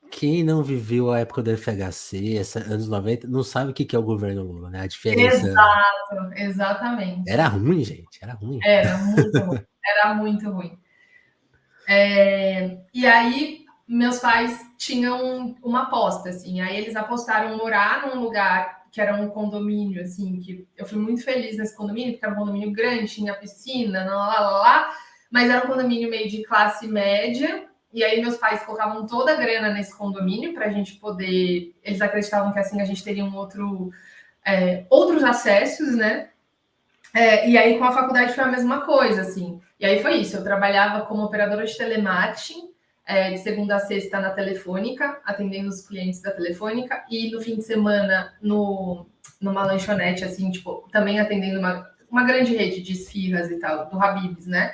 quem não viveu a época do FHC, anos 90, não sabe o que é o governo Lula, né? A diferença
Exato, exatamente.
era ruim, gente, era ruim.
Era muito ruim. Era muito ruim. E aí, meus pais tinham uma aposta, assim. Aí eles apostaram morar num lugar que era um condomínio, assim, que eu fui muito feliz nesse condomínio, porque era um condomínio grande, tinha piscina, lá, lá, lá. mas era um condomínio meio de classe média, e aí meus pais colocavam toda a grana nesse condomínio para a gente poder. Eles acreditavam que assim a gente teria outros acessos, né? E aí com a faculdade foi a mesma coisa, assim. E aí foi isso, eu trabalhava como operadora de telemarketing, de segunda a sexta na Telefônica, atendendo os clientes da Telefônica, e no fim de semana numa lanchonete, assim, tipo, também atendendo uma grande rede de esfirras e tal, do Habib's, né?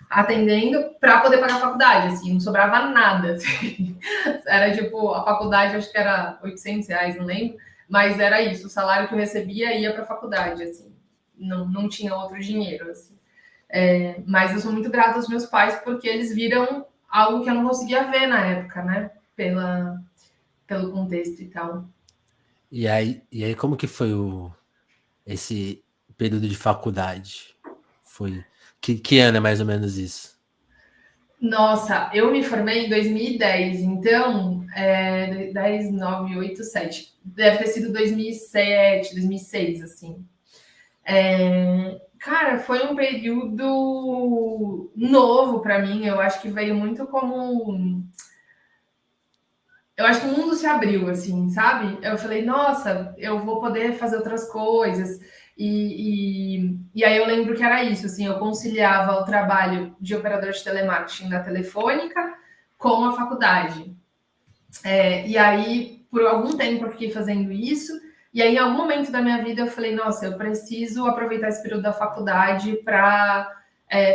Atendendo para poder pagar a faculdade, assim, não sobrava nada. Assim. Era tipo, a faculdade acho que era R$ 800, não lembro, mas era isso, o salário que eu recebia ia para a faculdade, assim, não tinha outro dinheiro, assim. Mas eu sou muito grata aos meus pais porque eles viram algo que eu não conseguia ver na época, né? Pelo contexto e tal.
E aí como que foi esse período de faculdade? Foi que ano é mais ou menos isso?
Nossa, eu me formei em 2010, então 10, 9, 8, 7. Deve ter sido 2007, 2006, assim. Cara, foi um período novo para mim. Eu acho que veio muito como. Eu acho que o mundo se abriu, assim, sabe? Eu falei, nossa, eu vou poder fazer outras coisas. E aí eu lembro que era isso, assim, eu conciliava o trabalho de operador de telemarketing na Telefônica com a faculdade. E aí, por algum tempo, eu fiquei fazendo isso. E aí, em algum momento da minha vida, eu falei, nossa, eu preciso aproveitar esse período da faculdade para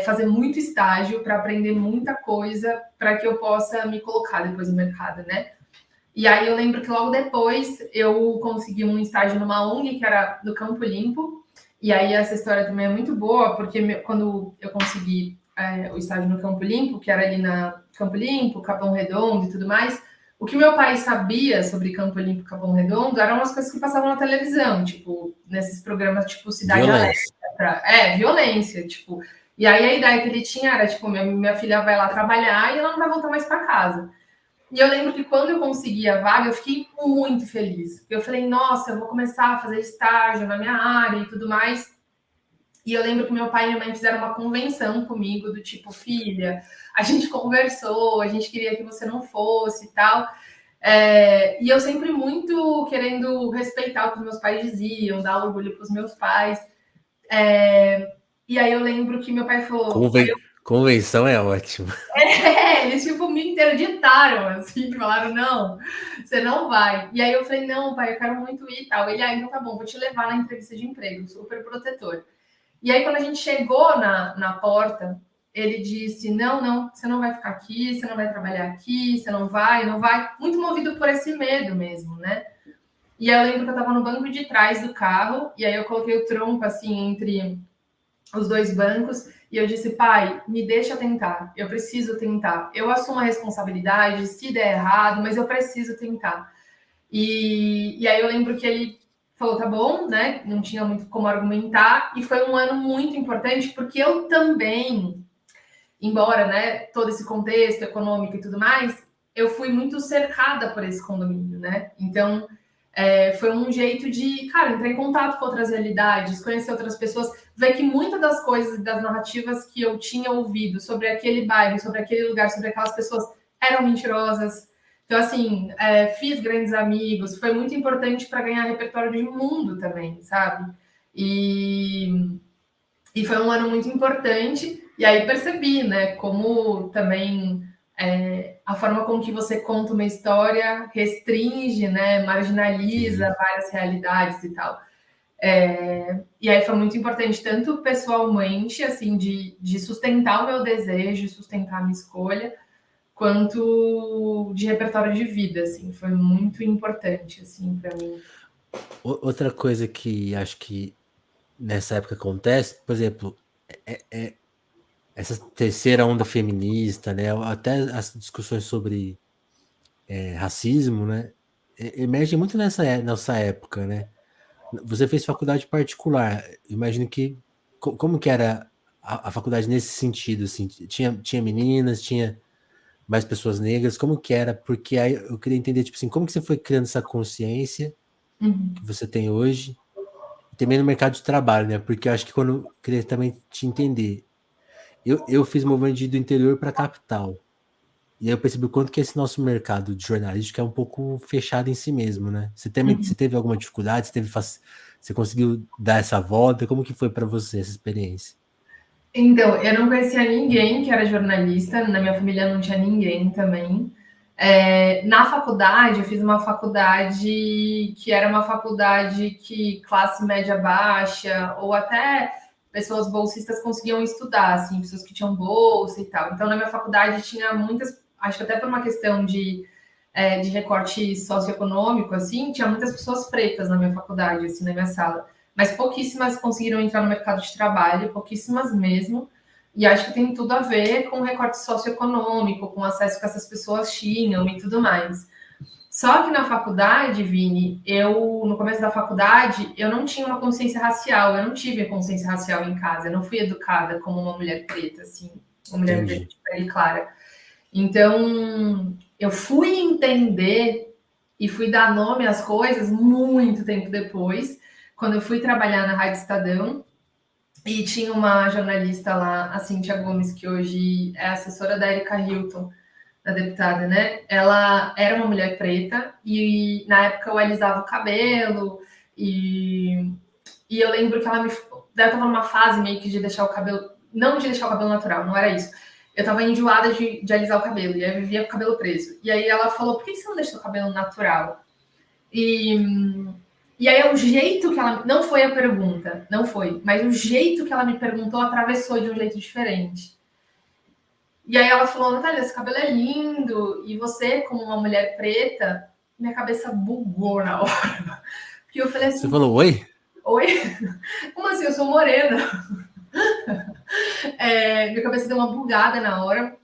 fazer muito estágio, para aprender muita coisa, para que eu possa me colocar depois no mercado, né? E aí eu lembro que logo depois eu consegui um estágio numa ONG que era do Campo Limpo. E aí essa história também é muito boa, porque quando eu consegui o estágio no Campo Limpo, que era ali na Campo Limpo, Capão Redondo e tudo mais, o que meu pai sabia sobre Campo Limpo e Capão Redondo eram as coisas que passavam na televisão, tipo, nesses programas tipo Cidade
Violência.
Alerta. Violência, tipo. E aí a ideia que ele tinha era, tipo, minha filha vai lá trabalhar e ela não vai voltar mais para casa. E eu lembro que quando eu consegui a vaga, eu fiquei muito feliz. Eu falei, nossa, eu vou começar a fazer estágio na minha área e tudo mais. E eu lembro que meu pai e minha mãe fizeram uma convenção comigo, do tipo, filha, a gente conversou, a gente queria que você não fosse e tal. E eu sempre muito querendo respeitar o que os meus pais diziam, dar orgulho para os meus pais. E aí eu lembro que meu pai falou.
Convenção é ótimo.
Eles tipo me interditaram, assim, falaram, não, você não vai. E aí eu falei, não, pai, eu quero muito ir e tal. Ele, então tá bom, vou te levar na entrevista de emprego, super protetor. E aí quando a gente chegou na porta, ele disse, não, você não vai ficar aqui, você não vai trabalhar aqui, você não vai, muito movido por esse medo mesmo, né? E aí eu lembro que eu tava no banco de trás do carro, e aí eu coloquei o tronco, assim, entre os dois bancos, e eu disse, pai, me deixa tentar, eu preciso tentar. Eu assumo a responsabilidade, se der errado, mas eu preciso tentar. E aí eu lembro que ele falou, tá bom, né? Não tinha muito como argumentar, e foi um ano muito importante, porque eu também, embora, né, todo esse contexto econômico e tudo mais, eu fui muito cercada por esse condomínio, né? Então, foi um jeito de, cara, entrar em contato com outras realidades, conhecer outras pessoas, ver que muitas das coisas, das narrativas que eu tinha ouvido sobre aquele bairro, sobre aquele lugar, sobre aquelas pessoas, eram mentirosas. Então, assim, fiz grandes amigos, foi muito importante para ganhar repertório de mundo também, sabe? E foi um ano muito importante, e aí percebi, né, como também a forma com que você conta uma história restringe, né, marginaliza
Sim.
várias realidades e tal. E aí foi muito importante, tanto pessoalmente, assim, de sustentar o meu desejo, sustentar a minha escolha, quanto de repertório de vida, assim, foi muito importante, assim, para mim.
Outra coisa que acho que nessa época acontece, por exemplo, essa terceira onda feminista, né? Até as discussões sobre racismo, né? Emergem muito nessa época, né? Você fez faculdade particular, imagino que como que era a faculdade nesse sentido, assim, tinha meninas, tinha mais pessoas negras, como que era? Porque aí eu queria entender, tipo assim, como que você foi criando essa consciência que
Uhum.
você tem hoje, e também no mercado de trabalho, né? Porque eu acho que quando eu queria também te entender, Eu fiz movimento do interior para a capital. E aí eu percebi o quanto que esse nosso mercado de jornalística é um pouco fechado em si mesmo, né? Você teve alguma dificuldade? Você conseguiu dar essa volta? Como que foi para você essa experiência?
Então, eu não conhecia ninguém que era jornalista, na minha família não tinha ninguém também. Na faculdade, eu fiz uma faculdade que era uma faculdade que classe média baixa, ou até pessoas bolsistas conseguiam estudar, assim, pessoas que tinham bolsa e tal. Então, na minha faculdade tinha muitas, acho que até por uma questão de recorte socioeconômico, assim, tinha muitas pessoas pretas na minha faculdade, assim, na minha sala. Mas pouquíssimas conseguiram entrar no mercado de trabalho, pouquíssimas mesmo. E acho que tem tudo a ver com o recorte socioeconômico, com o acesso que essas pessoas tinham e tudo mais. Só que na faculdade, Vini, no começo da faculdade, eu não tinha uma consciência racial, eu não tive a consciência racial em casa, eu não fui educada como uma mulher preta, assim, uma mulher preta
Entendi.
de pele clara. Então, eu fui entender e fui dar nome às coisas muito tempo depois, quando eu fui trabalhar na Rádio Estadão, e tinha uma jornalista lá, a Cíntia Gomes, que hoje é assessora da Erika Hilton, da deputada, né? Ela era uma mulher preta e na época eu alisava o cabelo e eu lembro que ela estava numa fase meio que de deixar o cabelo, não de deixar o cabelo natural, não era isso. Eu estava enjoada de alisar o cabelo e eu vivia com o cabelo preso. E aí ela falou: por que você não deixa o cabelo natural? E, e aí o jeito que ela. Não foi a pergunta, não foi, mas o jeito que ela me perguntou atravessou de um jeito diferente. E aí ela falou: Natália, esse cabelo é lindo, e você, como uma mulher preta, minha cabeça bugou na hora. Porque eu falei
Você
assim:
falou oi?
oi? Como assim? Eu sou morena. Minha cabeça deu uma bugada na hora.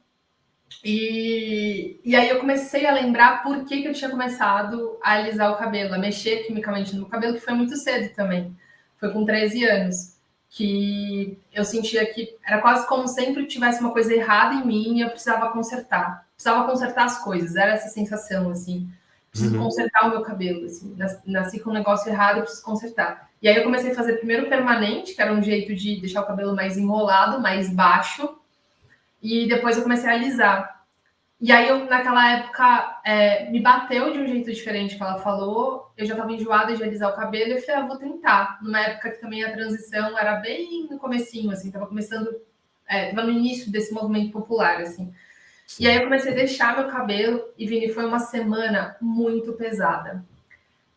E aí eu comecei a lembrar por que eu tinha começado a alisar o cabelo, a mexer quimicamente no meu cabelo, que foi muito cedo também. Foi com 13 anos. Que eu sentia que era quase como sempre tivesse uma coisa errada em mim e eu precisava consertar. Precisava consertar as coisas, era essa sensação, assim. Preciso
Uhum.
consertar o meu cabelo, assim. Nasci com um negócio errado, eu preciso consertar. E aí eu comecei a fazer primeiro permanente, que era um jeito de deixar o cabelo mais enrolado, mais baixo. E depois eu comecei a alisar. E aí, naquela época, me bateu de um jeito diferente que ela falou. Eu já estava enjoada de alisar o cabelo. E eu falei, vou tentar. Numa época que também a transição era bem no comecinho, assim. Estava começando, estava no início desse movimento popular, assim. E aí
Sim.
eu comecei a deixar meu cabelo. E, Vini, foi uma semana muito pesada.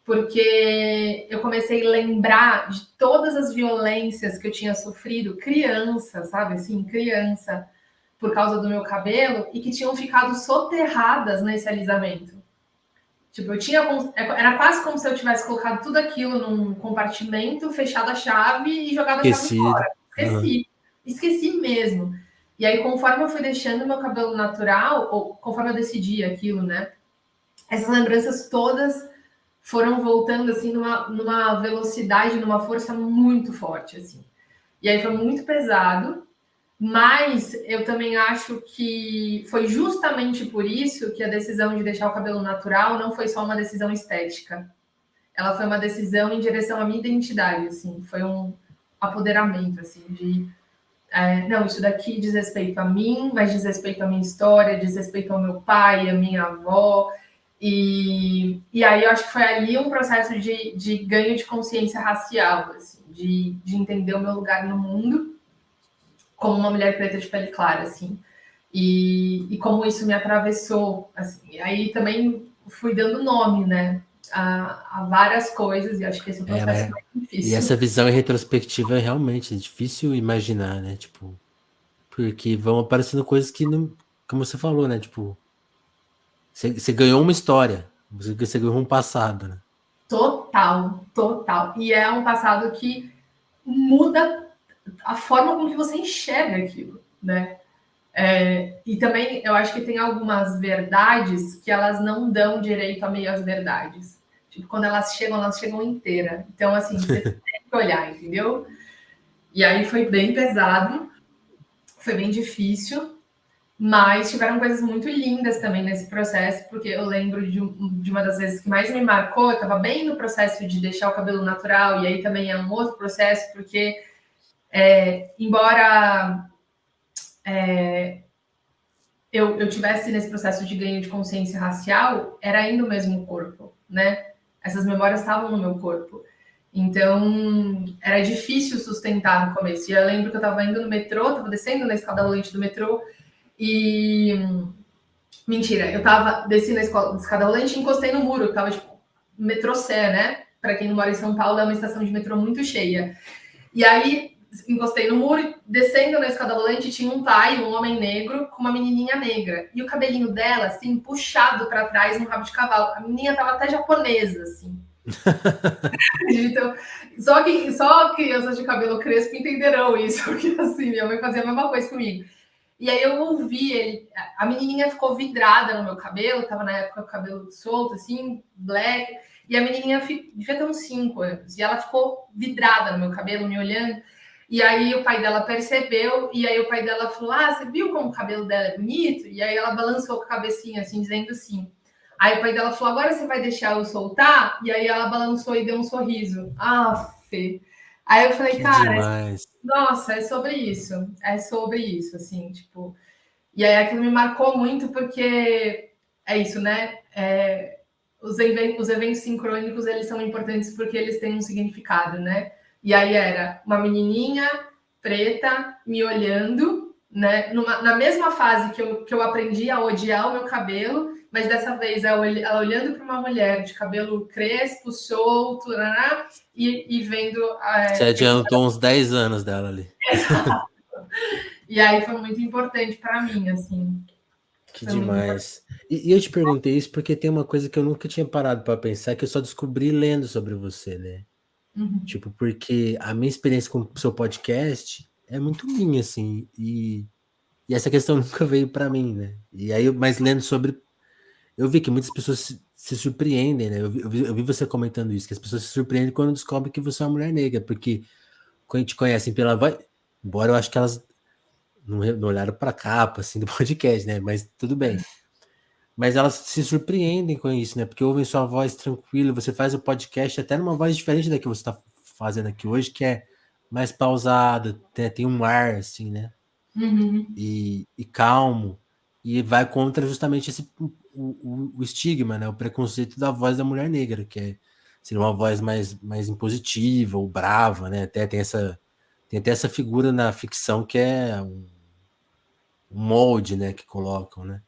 Porque eu comecei a lembrar de todas as violências que eu tinha sofrido criança, sabe? Assim, criança por causa do meu cabelo e que tinham ficado soterradas nesse alisamento. Tipo, era quase como se eu tivesse colocado tudo aquilo num compartimento, fechado a chave e jogado a chave
Esquecido.
fora.
Uhum.
Esqueci mesmo. E aí, conforme eu fui deixando meu cabelo natural, ou conforme eu decidi aquilo, né? Essas lembranças todas foram voltando assim numa velocidade, numa força muito forte, assim. E aí foi muito pesado, mas eu também acho que foi justamente por isso que a decisão de deixar o cabelo natural não foi só uma decisão estética. Ela foi uma decisão em direção à minha identidade, assim. Foi um apoderamento, assim, não, isso daqui diz respeito a mim, mas diz respeito à minha história, diz respeito ao meu pai, à minha avó. E aí eu acho que foi ali um processo de ganho de consciência racial, assim, de entender o meu lugar no mundo como uma mulher preta de pele clara, assim. E como isso me atravessou, assim. Aí também fui dando nome, né, a várias coisas, e acho que esse é o processo
Mas
mais
e
difícil.
essa visão em retrospectiva é realmente difícil imaginar, né? Tipo, porque vão aparecendo coisas que não, como você falou, né? Tipo, você ganhou uma história, você ganhou um passado, né?
Total, total. E é um passado que muda a forma com que você enxerga aquilo, né? E também eu acho que tem algumas verdades que elas não dão direito a meias verdades. Tipo, quando elas chegam inteira. Então, assim, você tem que olhar, entendeu? E aí foi bem pesado, foi bem difícil, mas tiveram coisas muito lindas também nesse processo, porque eu lembro de uma das vezes que mais me marcou, eu estava bem no processo de deixar o cabelo natural, e aí também é um outro processo, porque embora eu tivesse nesse processo de ganho de consciência racial, era ainda o mesmo corpo, né? Essas memórias estavam no meu corpo. Então, era difícil sustentar no começo. E eu lembro que eu estava indo no metrô, estava descendo na escada rolante do metrô, e. Mentira, eu estava descendo a escada rolante e encostei no muro, que estava tipo metrô Sé, né? Para quem não mora em São Paulo, é uma estação de metrô muito cheia. E aí encostei no muro, descendo na escada rolante, tinha um pai, um homem negro, com uma menininha negra. E o cabelinho dela, assim, puxado para trás, no rabo de cavalo. A menininha tava até japonesa, assim. Então, só crianças de cabelo crespo entenderão isso, porque assim, minha mãe fazia a mesma coisa comigo. E aí eu ouvi ele, a menininha ficou vidrada no meu cabelo, tava na época com o cabelo solto, assim, black, e a menininha devia ter uns 5 anos, e ela ficou vidrada no meu cabelo, me olhando, e aí o pai dela percebeu, e aí o pai dela falou, você viu como o cabelo dela é bonito? E aí ela balançou com a cabecinha, assim, dizendo sim. Aí o pai dela falou, agora você vai deixar eu soltar? E aí ela balançou e deu um sorriso. Fê. Aí eu falei,
Que
cara,
demais.
nossa, é sobre isso, assim, tipo. E aí aquilo me marcou muito porque é isso, né? Os eventos sincrônicos, eles são importantes porque eles têm um significado, né? E aí era uma menininha preta me olhando, né? Na mesma fase que eu aprendi a odiar o meu cabelo, mas dessa vez ela olhando para uma mulher de cabelo crespo, solto, né? E vendo
Você
esse.
adiantou uns 10 anos dela ali.
E aí foi muito importante para mim, assim.
Que
Foi muito importante.
demais. E eu te perguntei isso porque tem uma coisa que eu nunca tinha parado para pensar, que eu só descobri lendo sobre você, né?
Uhum.
Tipo, porque a minha experiência com o seu podcast é muito minha, assim, e essa questão nunca veio para mim, né? E aí, mas lendo sobre, eu vi que muitas pessoas se surpreendem, né? Eu vi você comentando isso, que as pessoas se surpreendem quando descobrem que você é uma mulher negra, porque quando te conhecem pela voz, embora eu acho que elas não olharam para a capa, assim, do podcast, né? Mas tudo bem. Mas elas se surpreendem com isso, né? Porque ouvem sua voz tranquila, você faz o podcast até numa voz diferente da que você está fazendo aqui hoje, que é mais pausada, tem um ar, assim, né?
Uhum.
E calmo, e vai contra justamente o estigma, né? O preconceito da voz da mulher negra, que é seria uma voz mais impositiva ou brava, né? Tem até essa figura na ficção que é um molde, né? Que colocam, né?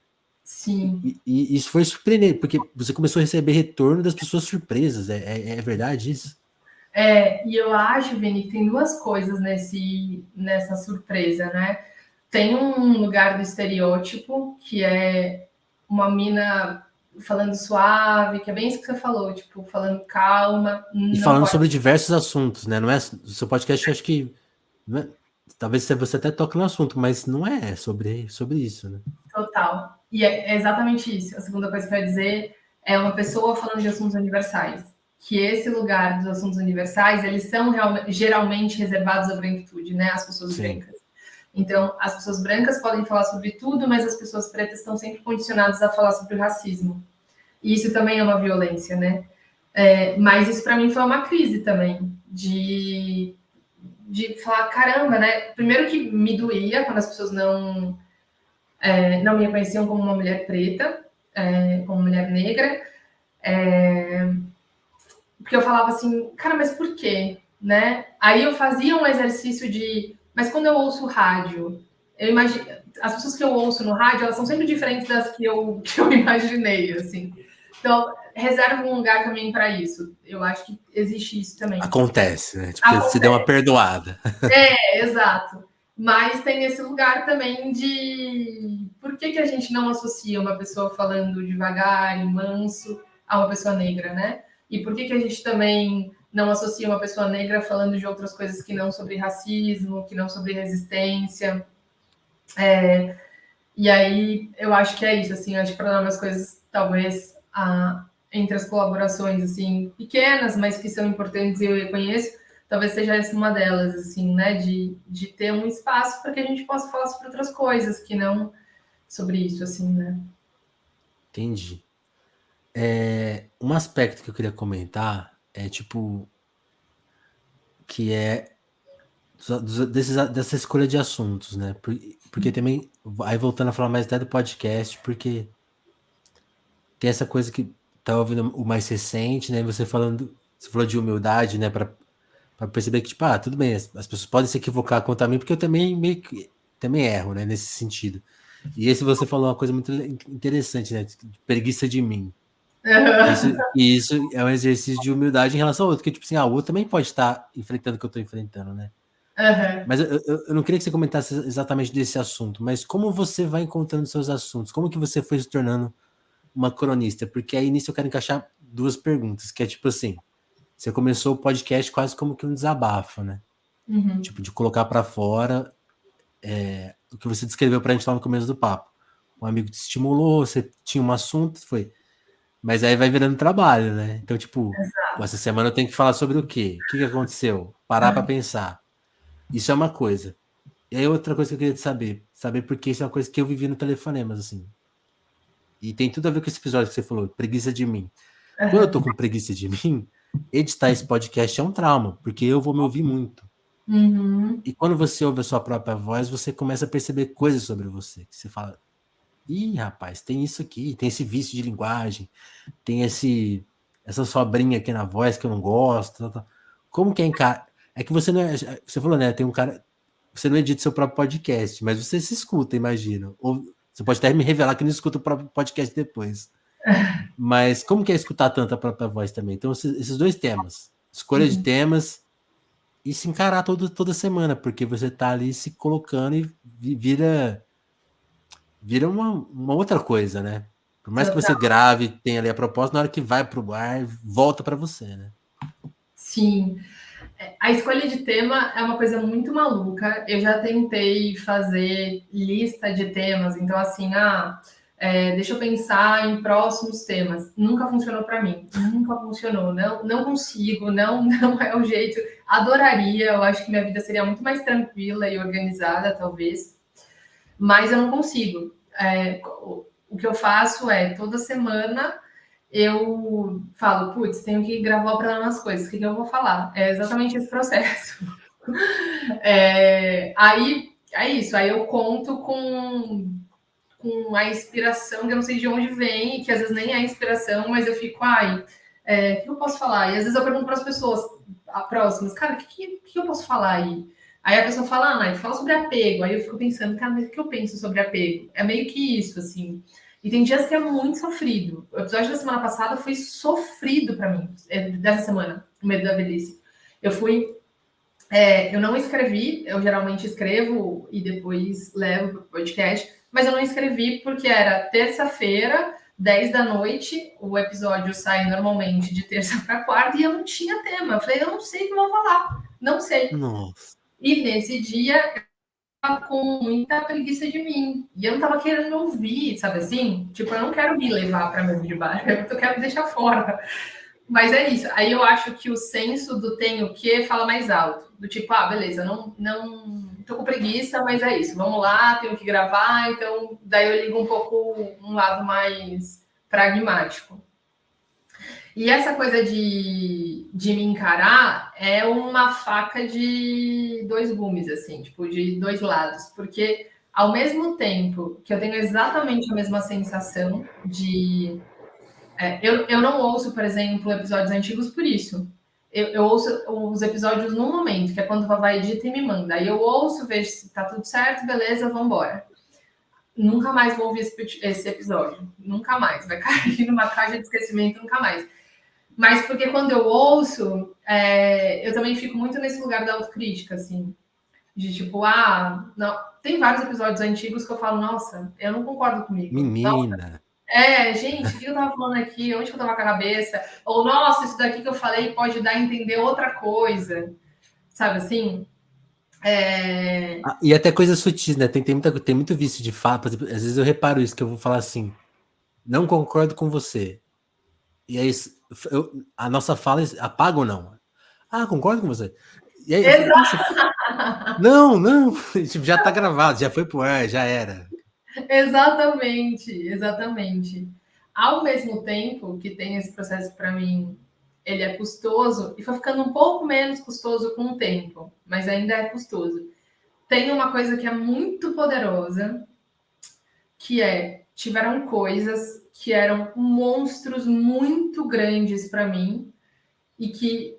Sim.
E isso foi surpreendente, porque você começou a receber retorno das pessoas surpresas. É verdade isso?
E eu acho, Vini, que tem duas coisas nessa surpresa, né? Tem um lugar do estereótipo, que é uma mina falando suave, que é bem isso que você falou, tipo, falando calma,
E
não
falando
pode.
sobre diversos assuntos, né? Não é o seu podcast, eu acho que não é- talvez você até toque no assunto, mas não é sobre isso, né?
Total. E é exatamente isso. A segunda coisa que eu ia dizer é uma pessoa falando de assuntos universais. Que esse lugar dos assuntos universais, eles são geralmente reservados à branquitude, né? Às pessoas
Sim,
brancas. Então, as pessoas brancas podem falar sobre tudo, mas as pessoas pretas estão sempre condicionadas a falar sobre o racismo. E isso também é uma violência, né? Mas isso para mim foi uma crise também, de falar, caramba, né? Primeiro que me doía quando as pessoas não me reconheciam como uma mulher preta, como mulher negra, porque eu falava assim, cara, mas por quê? Né? Aí eu fazia um exercício mas quando eu ouço rádio, eu imagino, as pessoas que eu ouço no rádio, elas são sempre diferentes das que eu imaginei, assim. Então, reserva um lugar também para isso. Eu acho que existe isso também.
acontece, né? Tipo, você deu uma
Acontece.
perdoada.
Exato. Mas tem esse lugar também de por que a gente não associa uma pessoa falando devagar e manso a uma pessoa negra, né? E por que a gente também não associa uma pessoa negra falando de outras coisas que não sobre racismo, que não sobre resistência? E aí eu acho que é isso, assim, acho que para dar umas coisas, talvez, entre as colaborações, assim, pequenas, mas que são importantes e eu reconheço, talvez seja essa uma delas, assim, né, de ter um espaço para que a gente possa falar sobre outras coisas, que não sobre isso, assim, né.
Entendi. Um aspecto que eu queria comentar é tipo que é dessa escolha de assuntos, né? Porque também, aí voltando a falar mais até do podcast, porque tem essa coisa que tá ouvindo o mais recente, né? Você falou de humildade, né? Para perceber que, tipo, tudo bem, as pessoas podem se equivocar quanto a mim, porque eu também meio que também erro, né? Nesse sentido. E esse você falou uma coisa muito interessante, né? De preguiça de mim. Isso é um exercício de humildade em relação ao outro, que tipo assim, o outro também pode estar enfrentando o que eu estou enfrentando, né? Mas eu não queria que você comentasse exatamente desse assunto, mas como você vai encontrando seus assuntos? Como que você foi se tornando uma cronista? Porque aí nisso eu quero encaixar duas perguntas, que é tipo assim, você começou o podcast quase como que um desabafo, né? Tipo, de colocar para fora o que você descreveu pra gente lá no começo do papo. Um amigo te estimulou, você tinha um assunto, foi. Mas aí vai virando trabalho, né? Então, tipo, essa semana eu tenho que falar sobre o quê? O que que aconteceu? Parar para pensar. Isso é uma coisa. E aí outra coisa que eu queria saber porque isso é uma coisa que eu vivi no Telefonemas, assim. E tem tudo a ver com esse episódio que você falou, preguiça de mim. Quando eu tô com preguiça de mim, editar esse podcast é um trauma, porque eu vou me ouvir muito. E quando você ouve a sua própria voz, você começa a perceber coisas sobre você, que você fala, ih, rapaz, tem isso aqui, tem esse vício de linguagem, tem essa sobrinha aqui na voz que eu não gosto. Tal, tal. Como que é É que você não é. Você falou, né? Tem um cara. Você não edita seu próprio podcast, mas você se escuta, imagina. Ou você pode até me revelar que não escuta o próprio podcast depois. Mas como que é escutar tanto a própria voz também? Então, esses dois temas. Escolha de temas e se encarar toda semana, porque você tá ali se colocando e vira uma outra coisa, né? Por mais que você grave, tenha ali a proposta, na hora que vai pro ar, volta para você, né?
Sim. A escolha de tema é uma coisa muito maluca. Eu já tentei fazer lista de temas, então assim, deixa eu pensar em próximos temas. Nunca funcionou para mim, nunca funcionou. Não consigo, não é o jeito. Adoraria, eu acho que minha vida seria muito mais tranquila e organizada, talvez, mas eu não consigo. O que eu faço é toda semana eu falo, putz, tenho que gravar para umas coisas, o que eu vou falar? É exatamente esse processo. Aí é isso, aí eu conto com a inspiração, que eu não sei de onde vem, que às vezes nem é inspiração, mas eu fico, o que eu posso falar? E às vezes eu pergunto para as pessoas próximas, cara, o que eu posso falar aí? Aí a pessoa fala, Nath, fala sobre apego. Aí eu fico pensando, cara, mas o que eu penso sobre apego? É meio que isso, assim. E tem dias que é muito sofrido. O episódio da semana passada foi sofrido para mim, dessa semana, o medo da velhice. Eu não escrevi, eu geralmente escrevo e depois levo para o podcast, mas eu não escrevi porque era terça-feira, 10 da noite, o episódio sai normalmente de terça para quarta e eu não tinha tema. Eu falei, eu não sei o que eu vou falar, não sei.
Nossa.
E nesse dia eu estava com muita preguiça de mim e eu não estava querendo ouvir, sabe assim? Tipo, eu não quero me levar para meu de bar, eu quero me deixar fora. Mas é isso. Aí eu acho que o senso do tem o que fala mais alto. Do tipo, beleza, não tô com preguiça, mas é isso. Vamos lá, tenho que gravar. Então, daí eu ligo um pouco um lado mais pragmático. E essa coisa de me encarar é uma faca de dois gumes, assim, tipo, de dois lados. Porque ao mesmo tempo que eu tenho exatamente a mesma sensação de eu não ouço, por exemplo, episódios antigos por isso. Eu ouço os episódios no momento, que é quando o Vavá edita e me manda. Aí eu ouço, vejo se tá tudo certo, beleza, vamos embora. Nunca mais vou ouvir esse episódio. Nunca mais. Vai cair numa caixa de esquecimento, nunca mais. Mas porque quando eu ouço, eu também fico muito nesse lugar da autocrítica, assim. De tipo, não. Tem vários episódios antigos que eu falo, nossa, eu não concordo comigo.
Menina.
Gente, o que eu tava falando aqui? Onde que eu tava com a cabeça? Ou, nossa, isso daqui que eu falei pode dar a entender outra coisa. Sabe assim?
E até coisas sutis, né? Tem muito vício de fala. Às vezes eu reparo isso, que eu vou falar assim, não concordo com você. E aí a nossa fala apaga ou não? Concordo com você. E aí eu falo, não, tipo, já tá gravado, já foi pro ar, já era.
Exatamente. Ao mesmo tempo que tem esse processo para mim ele é custoso e foi ficando um pouco menos custoso com o tempo, mas ainda é custoso. Tem uma coisa que é muito poderosa, que tiveram coisas que eram monstros muito grandes para mim e que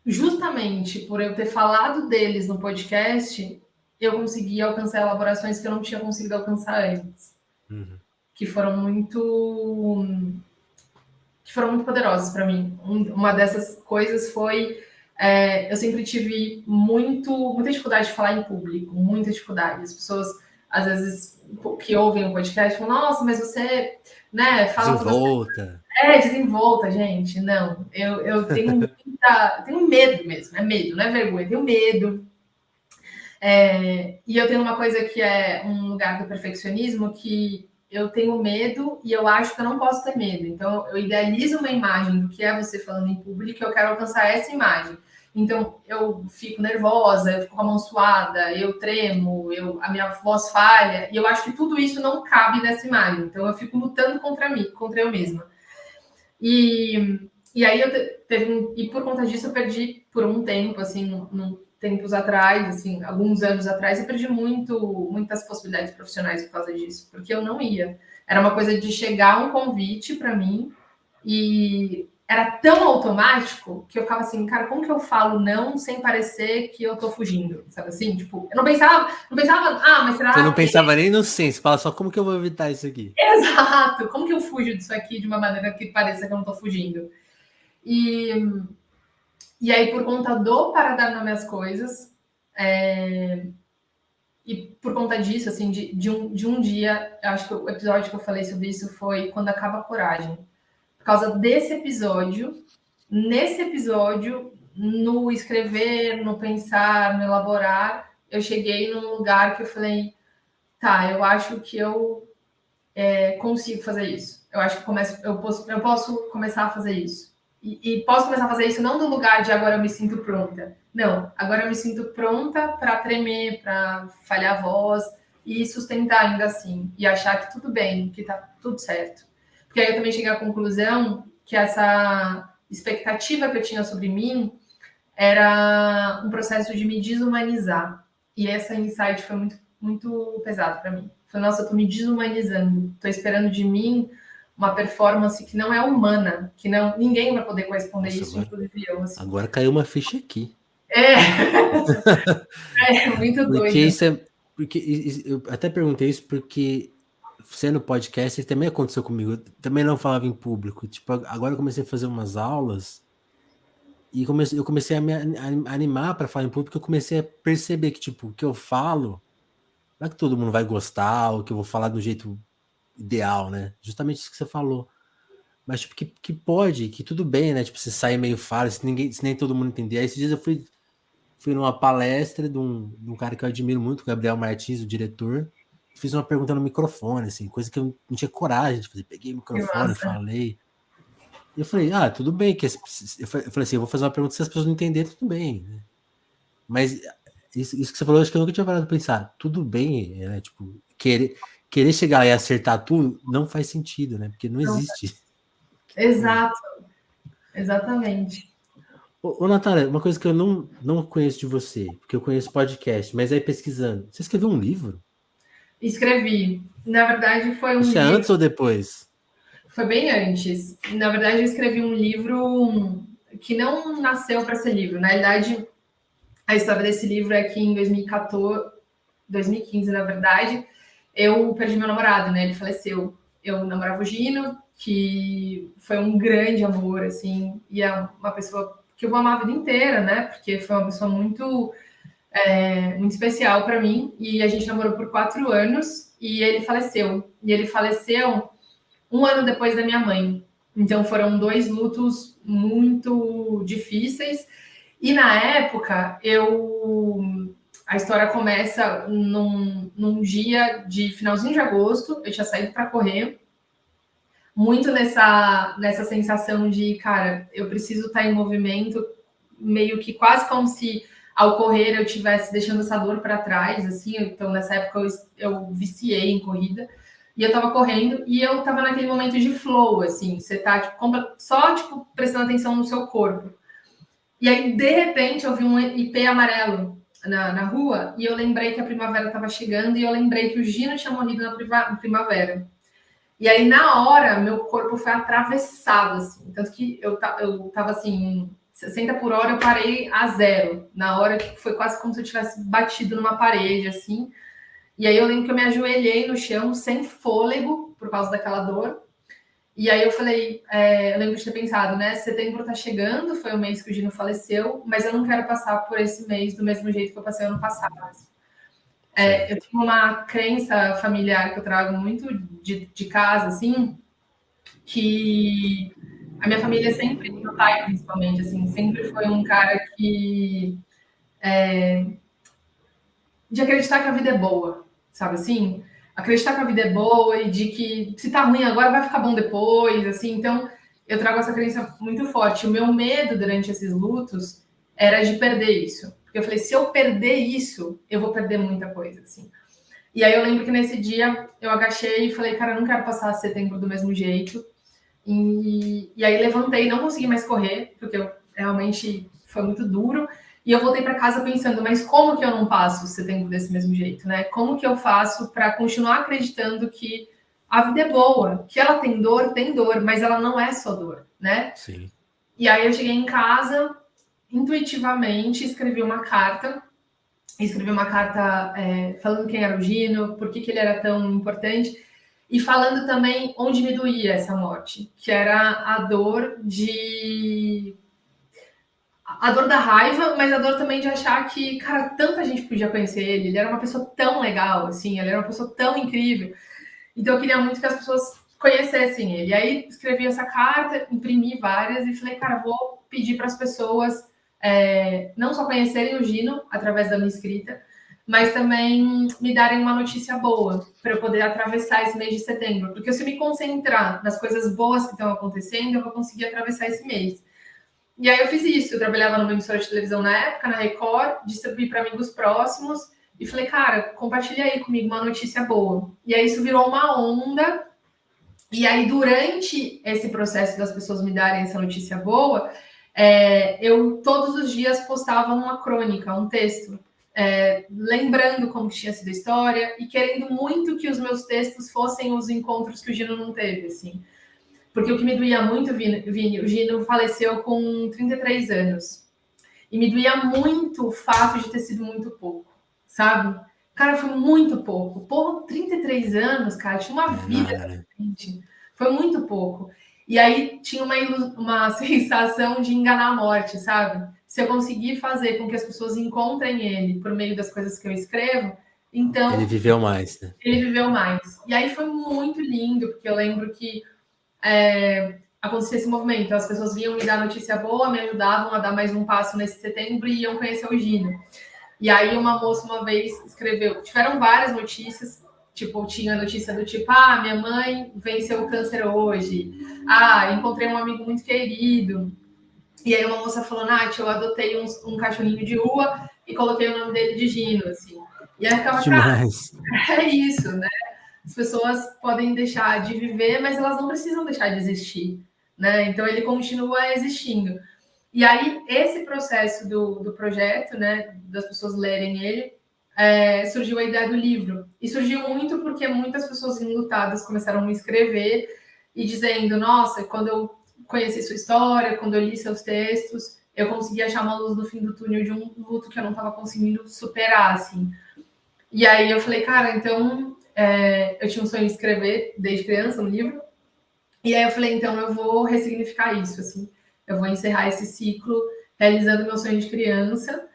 justamente por eu ter falado deles no podcast, eu consegui alcançar elaborações que eu não tinha conseguido alcançar antes.
Uhum.
Que foram muito poderosas para mim. Uma dessas coisas foi eu sempre tive muita dificuldade de falar em público, muita dificuldade. As pessoas, às vezes, que ouvem o podcast, falam, nossa, mas você, né, fala
desenvolta.
Desenvolta, gente. Não, eu tenho tenho medo mesmo, é medo, não é vergonha, eu tenho medo. E eu tenho uma coisa que é um lugar do perfeccionismo, que eu tenho medo e eu acho que eu não posso ter medo. Então, eu idealizo uma imagem do que é você falando em público e eu quero alcançar essa imagem. Então, eu fico nervosa, eu fico com a mão suada, eu tremo, a minha voz falha, e eu acho que tudo isso não cabe nessa imagem. Então, eu fico lutando contra mim, contra eu mesma. E aí, e por conta disso, eu perdi por um tempo, assim, tempos atrás, assim, alguns anos atrás, eu perdi muitas possibilidades profissionais por causa disso, porque eu não ia. Era uma coisa de chegar um convite para mim e era tão automático que eu ficava assim, cara, como que eu falo não sem parecer que eu tô fugindo? Sabe assim? Tipo, eu não pensava, mas será
Você não
que...
pensava nem no sim, você fala só como que eu vou evitar isso aqui?
Exato! Como que eu fujo disso aqui de uma maneira que pareça que eu não tô fugindo? E aí, por conta do para dar nome às coisas, e por conta disso, assim, de um dia, eu acho que o episódio que eu falei sobre isso foi Quando Acaba a Coragem. Por causa desse episódio, nesse episódio, no escrever, no pensar, no elaborar, eu cheguei num lugar que eu falei, tá, eu acho que eu consigo fazer isso. Eu acho que eu posso começar a fazer isso. E posso começar a fazer isso não do lugar de agora eu me sinto pronta. Não, agora eu me sinto pronta para tremer, para falhar a voz e sustentar ainda assim. E achar que tudo bem, que tá tudo certo. Porque aí eu também cheguei à conclusão que essa expectativa que eu tinha sobre mim era um processo de me desumanizar. E essa insight foi muito pesado para mim. Falei, nossa, eu tô me desumanizando. Tô esperando de mim uma performance que não é humana, que ninguém vai poder corresponder
Nossa,
isso, inclusive eu. Assim.
Agora caiu uma ficha aqui.
Muito
Porque
doido.
isso é. Porque eu até perguntei isso porque sendo podcast, isso também aconteceu comigo. Eu também não falava em público. Tipo, agora eu comecei a fazer umas aulas e eu comecei a me animar para falar em público. Eu comecei a perceber que, tipo, o que eu falo, não é que todo mundo vai gostar, ou que eu vou falar do jeito ideal, né? Justamente isso que você falou. Mas, tipo, que pode, que tudo bem, né? Tipo, você sai meio fala, se nem todo mundo entender. Aí esses dias eu fui numa palestra de um cara que eu admiro muito, o Gabriel Martins, o diretor. Fiz uma pergunta no microfone, assim, coisa que eu não tinha coragem de fazer. Peguei o
Que
microfone,
massa.
falei. E eu falei, tudo bem. Eu falei assim, eu vou fazer uma pergunta, se as pessoas não entenderem, tudo bem. Né? Mas isso que você falou, acho que eu nunca tinha parado de pensar. Tudo bem, né? Tipo, querer chegar lá e acertar tudo não faz sentido, né? Porque não existe.
Exato. Exatamente.
Ô, Natália, uma coisa que eu não conheço de você, porque eu conheço podcast, mas aí pesquisando, você escreveu um livro?
Escrevi. Na verdade, foi um
Isso é
livro.
antes ou depois?
Foi bem antes. Na verdade, eu escrevi um livro que não nasceu para ser livro. Na verdade, a história desse livro é que em 2014, 2015, na verdade, eu perdi meu namorado, né? Ele faleceu. Eu namorava o Gino, que foi um grande amor, assim, e é uma pessoa que eu vou amar a vida inteira, né? Porque foi uma pessoa muito especial para mim. E a gente namorou por 4 anos e ele faleceu. E ele faleceu um ano depois da minha mãe. Então foram 2 lutos muito difíceis. E na época, a história começa num dia de finalzinho de agosto, eu tinha saído para correr, muito nessa sensação de, cara, eu preciso estar em movimento, meio que quase como se ao correr eu estivesse deixando essa dor para trás, assim. Então nessa época eu viciei em corrida. e eu tava correndo, e eu tava naquele momento de flow, assim, você tá, tipo, só, tipo, prestando atenção no seu corpo. E aí, de repente, eu vi um IP amarelo na rua, e eu lembrei que a primavera tava chegando, e eu lembrei que o Gino tinha morrido na primavera. E aí, na hora, meu corpo foi atravessado, assim, tanto que eu tava, assim, 60 por hora, eu parei a zero. Na hora, que foi quase como se eu tivesse batido numa parede, assim. E aí eu lembro que eu me ajoelhei no chão, sem fôlego, por causa daquela dor. E aí eu falei, eu lembro de ter pensado, né? Setembro tá chegando, foi o mês que o Gino faleceu, mas eu não quero passar por esse mês do mesmo jeito que eu passei ano passado. Eu tenho uma crença familiar que eu trago muito de casa, assim, que a minha família sempre, meu pai principalmente, assim, sempre foi um cara que de acreditar que a vida é boa, sabe assim? Acreditar que a vida é boa e de que se tá ruim agora vai ficar bom depois, assim. Então, eu trago essa crença muito forte. O meu medo durante esses lutos era de perder isso. Porque eu falei, se eu perder isso, eu vou perder muita coisa, assim. E aí eu lembro que nesse dia eu agachei e falei, cara, eu não quero passar setembro do mesmo jeito. E aí levantei, não consegui mais correr, porque realmente foi muito duro. E eu voltei para casa pensando, mas como que eu não passo setembro desse mesmo jeito, né? Como que eu faço para continuar acreditando que a vida é boa, que ela tem dor, mas ela não é só dor, né?
Sim.
E aí eu cheguei em casa, intuitivamente escrevi uma carta falando quem era o Gino, por que ele era tão importante, e falando também onde me doía essa morte, que era a dor da raiva, mas a dor também de achar que, cara, tanta gente podia conhecer ele, ele era uma pessoa tão legal, assim, ele era uma pessoa tão incrível. Então eu queria muito que as pessoas conhecessem ele. E aí escrevi essa carta, imprimi várias e falei, cara, vou pedir para as pessoas não só conhecerem o Gino através da minha escrita, mas também me darem uma notícia boa para eu poder atravessar esse mês de setembro. Porque se eu me concentrar nas coisas boas que estão acontecendo, eu vou conseguir atravessar esse mês. E aí eu fiz isso. Eu trabalhava numa emissora de televisão na época, na Record, distribuí para amigos próximos e falei, cara, compartilha aí comigo uma notícia boa. E aí isso virou uma onda. E aí, durante esse processo das pessoas me darem essa notícia boa, eu todos os dias postava uma crônica, um texto, lembrando como tinha sido a história e querendo muito que os meus textos fossem os encontros que o Gino não teve, assim. Porque o que me doía muito, Vini, o Gino faleceu com 33 anos. E me doía muito o fato de ter sido muito pouco, sabe? Cara, foi muito pouco. Por 33 anos, cara, tinha uma vida
Nada,
frente. Foi muito pouco. E aí tinha uma sensação de enganar a morte, sabe? Se eu conseguir fazer com que as pessoas encontrem ele por meio das coisas que eu escrevo,
ele
então
viveu mais, né?
ele viveu mais. E aí foi muito lindo, porque eu lembro que acontecia esse movimento. As pessoas vinham me dar notícia boa, me ajudavam a dar mais um passo nesse setembro e iam conhecer o Gino. E aí uma moça uma vez escreveu, tiveram várias notícias, tipo, tinha notícia do tipo, minha mãe venceu o câncer hoje, encontrei um amigo muito querido. E aí uma moça falou, Nath, eu adotei um cachorrinho de rua e coloquei o nome dele de Gino, assim. E aí ficava, cara,
Demais.
é isso, né? As pessoas podem deixar de viver, mas elas não precisam deixar de existir, né? Então ele continua existindo. E aí esse processo do projeto, né, das pessoas lerem ele, surgiu a ideia do livro. E surgiu muito porque muitas pessoas enlutadas começaram a me escrever e dizendo, nossa, quando eu conheci sua história, quando eu li seus textos, eu consegui achar uma luz no fim do túnel de um luto que eu não estava conseguindo superar, assim. E aí eu falei, cara, então eu tinha um sonho de escrever desde criança um livro. E aí eu falei, então eu vou ressignificar isso, assim. Eu vou encerrar esse ciclo realizando meu sonho de criança,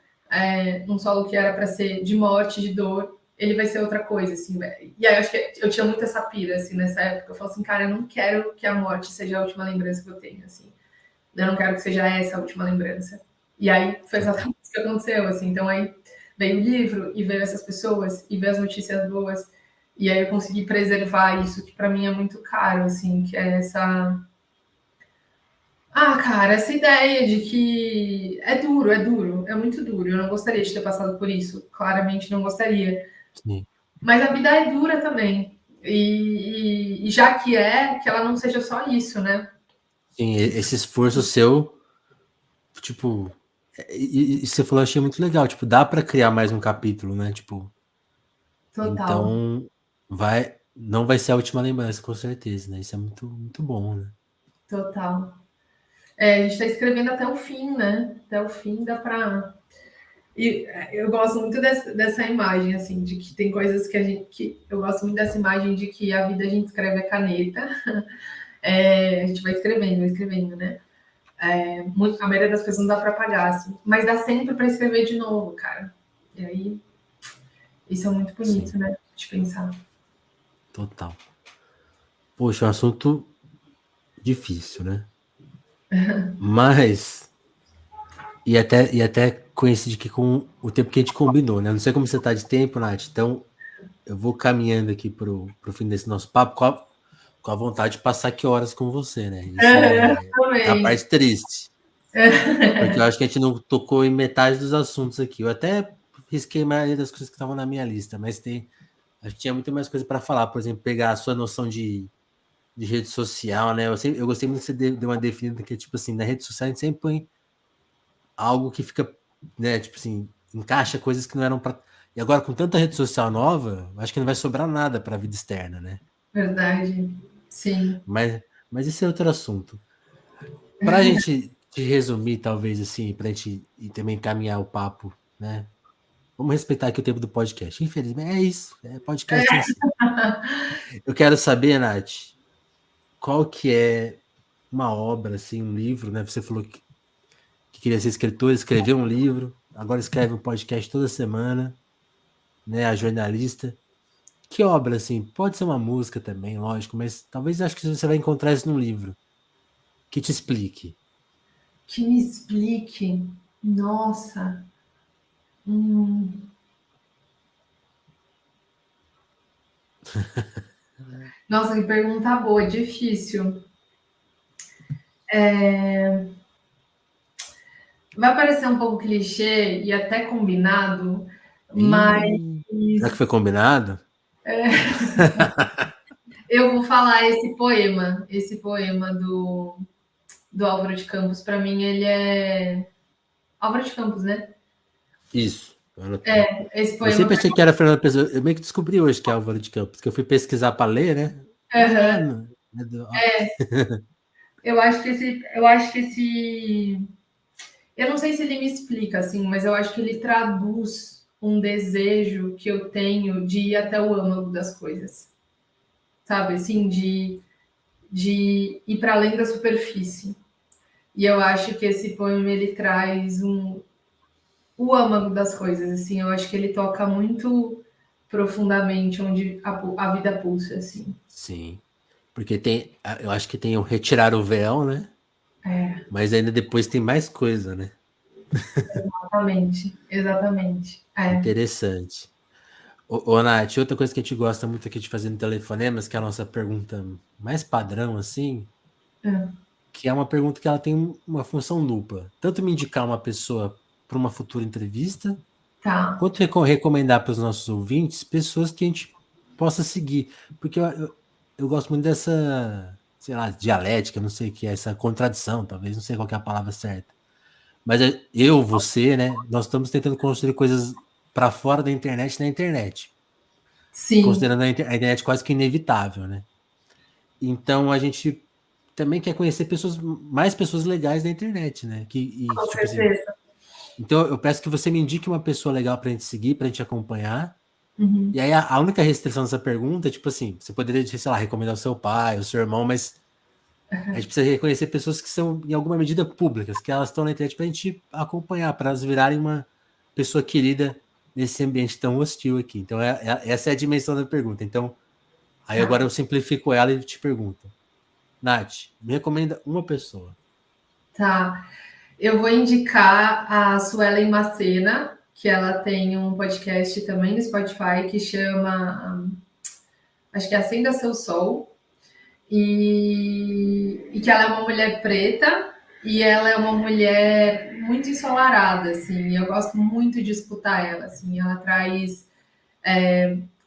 um solo que era para ser de morte, de dor, ele vai ser outra coisa, assim. E aí eu acho que eu tinha muito essa pira, assim, nessa época. Eu falo assim, cara, eu não quero que a morte seja a última lembrança que eu tenho, assim. Eu não quero que seja essa a última lembrança. E aí foi exatamente isso que aconteceu, assim. Então aí veio o livro e veio essas pessoas e veio as notícias boas. E aí eu consegui preservar isso, que para mim é muito caro, assim, que é essa... cara, essa ideia de que é duro, é muito duro. Eu não gostaria de ter passado por isso, claramente não gostaria.
Sim.
Mas a vida é dura também. E já que ela não seja só isso, né?
Sim, esse esforço seu, tipo, e você falou, achei muito legal, tipo, dá para criar mais um capítulo, né? Tipo,
Total,
então não vai ser a última lembrança, com certeza, né? Isso é muito, muito bom, né?
total. A gente está escrevendo até o fim, né? Até o fim dá para. E eu gosto muito dessa imagem, assim, de que tem coisas que a gente. Que eu gosto muito dessa imagem de que a vida a gente escreve a caneta, a gente vai escrevendo, né? A maioria das coisas não dá para apagar, assim, mas dá sempre para escrever de novo, cara. E aí, isso é muito
Sim,
bonito, né? De pensar.
total. Poxa, é um assunto difícil, né? Mas, e até coincide que com o tempo que a gente combinou, né? Não sei como você tá de tempo, Nath, então eu vou caminhando aqui pro fim desse nosso papo com a vontade de passar aqui horas com você, né? Isso é a
Também.
parte triste. Porque eu acho que a gente não tocou em metade dos assuntos aqui. Eu até risquei a maioria das coisas que estavam na minha lista, mas acho que tinha muito mais coisa para falar. Por exemplo, pegar a sua noção de rede social, né? Eu gostei muito que você deu uma definida que é tipo assim, na rede social a gente sempre põe algo que fica, né? Tipo assim, encaixa coisas que não eram para. E agora, com tanta rede social nova, acho que não vai sobrar nada para a vida externa, né?
Verdade. Sim.
Mas esse é outro assunto. Para a gente te resumir, talvez assim, para a gente e também encaminhar o papo, né? Vamos respeitar aqui o tempo do podcast. Infelizmente, é isso. Podcast é assim. Eu quero saber, Nath, qual que é uma obra, assim, um livro, né? Você falou que queria ser escritor, escreveu um livro, agora escreve um podcast toda semana, né? A jornalista. Que obra, assim? Pode ser uma música também, lógico, mas talvez acho que você vai encontrar isso num livro que te explique.
Que me explique. Nossa. Hum. Nossa, que pergunta boa, difícil. Vai parecer um pouco clichê e até combinado, mas
Será que foi combinado?
eu vou falar esse poema do Álvaro de Campos. Para mim, ele é. Álvaro de Campos, né?
Isso, eu anotei.
Esse
Eu
poema.
sempre achei que era Fernando Pessoa. Eu meio que descobri hoje que é Álvaro de Campos, que eu fui pesquisar para ler, né?
Aham.
Mano,
Eu acho que esse. Eu não sei se ele me explica, assim, mas eu acho que ele traduz um desejo que eu tenho de ir até o âmago das coisas, sabe? Assim, de ir para além da superfície. E eu acho que esse poema ele traz o âmago das coisas, assim. Eu acho que ele toca muito profundamente onde a vida pulsa, assim.
sim. Porque eu acho que tem o retirar o véu, né? Mas ainda depois tem mais coisa, né?
Exatamente, exatamente.
Interessante. Ô, Nath, outra coisa que a gente gosta muito aqui de fazer no Telefonemas, que é a nossa pergunta mais padrão, assim,
É.
que é uma pergunta que ela tem uma função dupla. Tanto me indicar uma pessoa para uma futura entrevista,
Tá.
quanto recomendar para os nossos ouvintes pessoas que a gente possa seguir. Porque eu gosto muito dessa, sei lá, dialética, não sei o que é, essa contradição, talvez, não sei qual que é a palavra certa. Mas eu, você, né, nós estamos tentando construir coisas para fora da internet na internet,
Sim,
considerando a internet quase que inevitável, né? Então a gente também quer conhecer mais pessoas legais da internet, né?
com
Tipo assim,
certeza.
então eu peço que você me indique uma pessoa legal para a gente seguir, para a gente acompanhar.
Uhum.
E aí a única restrição dessa pergunta é tipo assim, você poderia, sei lá, recomendar o seu pai, o seu irmão, mas a gente precisa reconhecer pessoas que são, em alguma medida, públicas, que elas estão na internet para a gente acompanhar, para elas virarem uma pessoa querida nesse ambiente tão hostil aqui. Então, essa é a dimensão da pergunta. Então, aí agora
Tá,
eu simplifico ela e te pergunto: Nath, me recomenda uma pessoa.
tá. Eu vou indicar a Suelen Macena, que ela tem um podcast também no Spotify que chama, acho que é Acenda Seu Sol, e que ela é uma mulher preta e ela é uma mulher muito ensolarada, assim, e eu gosto muito de escutar ela, assim, ela traz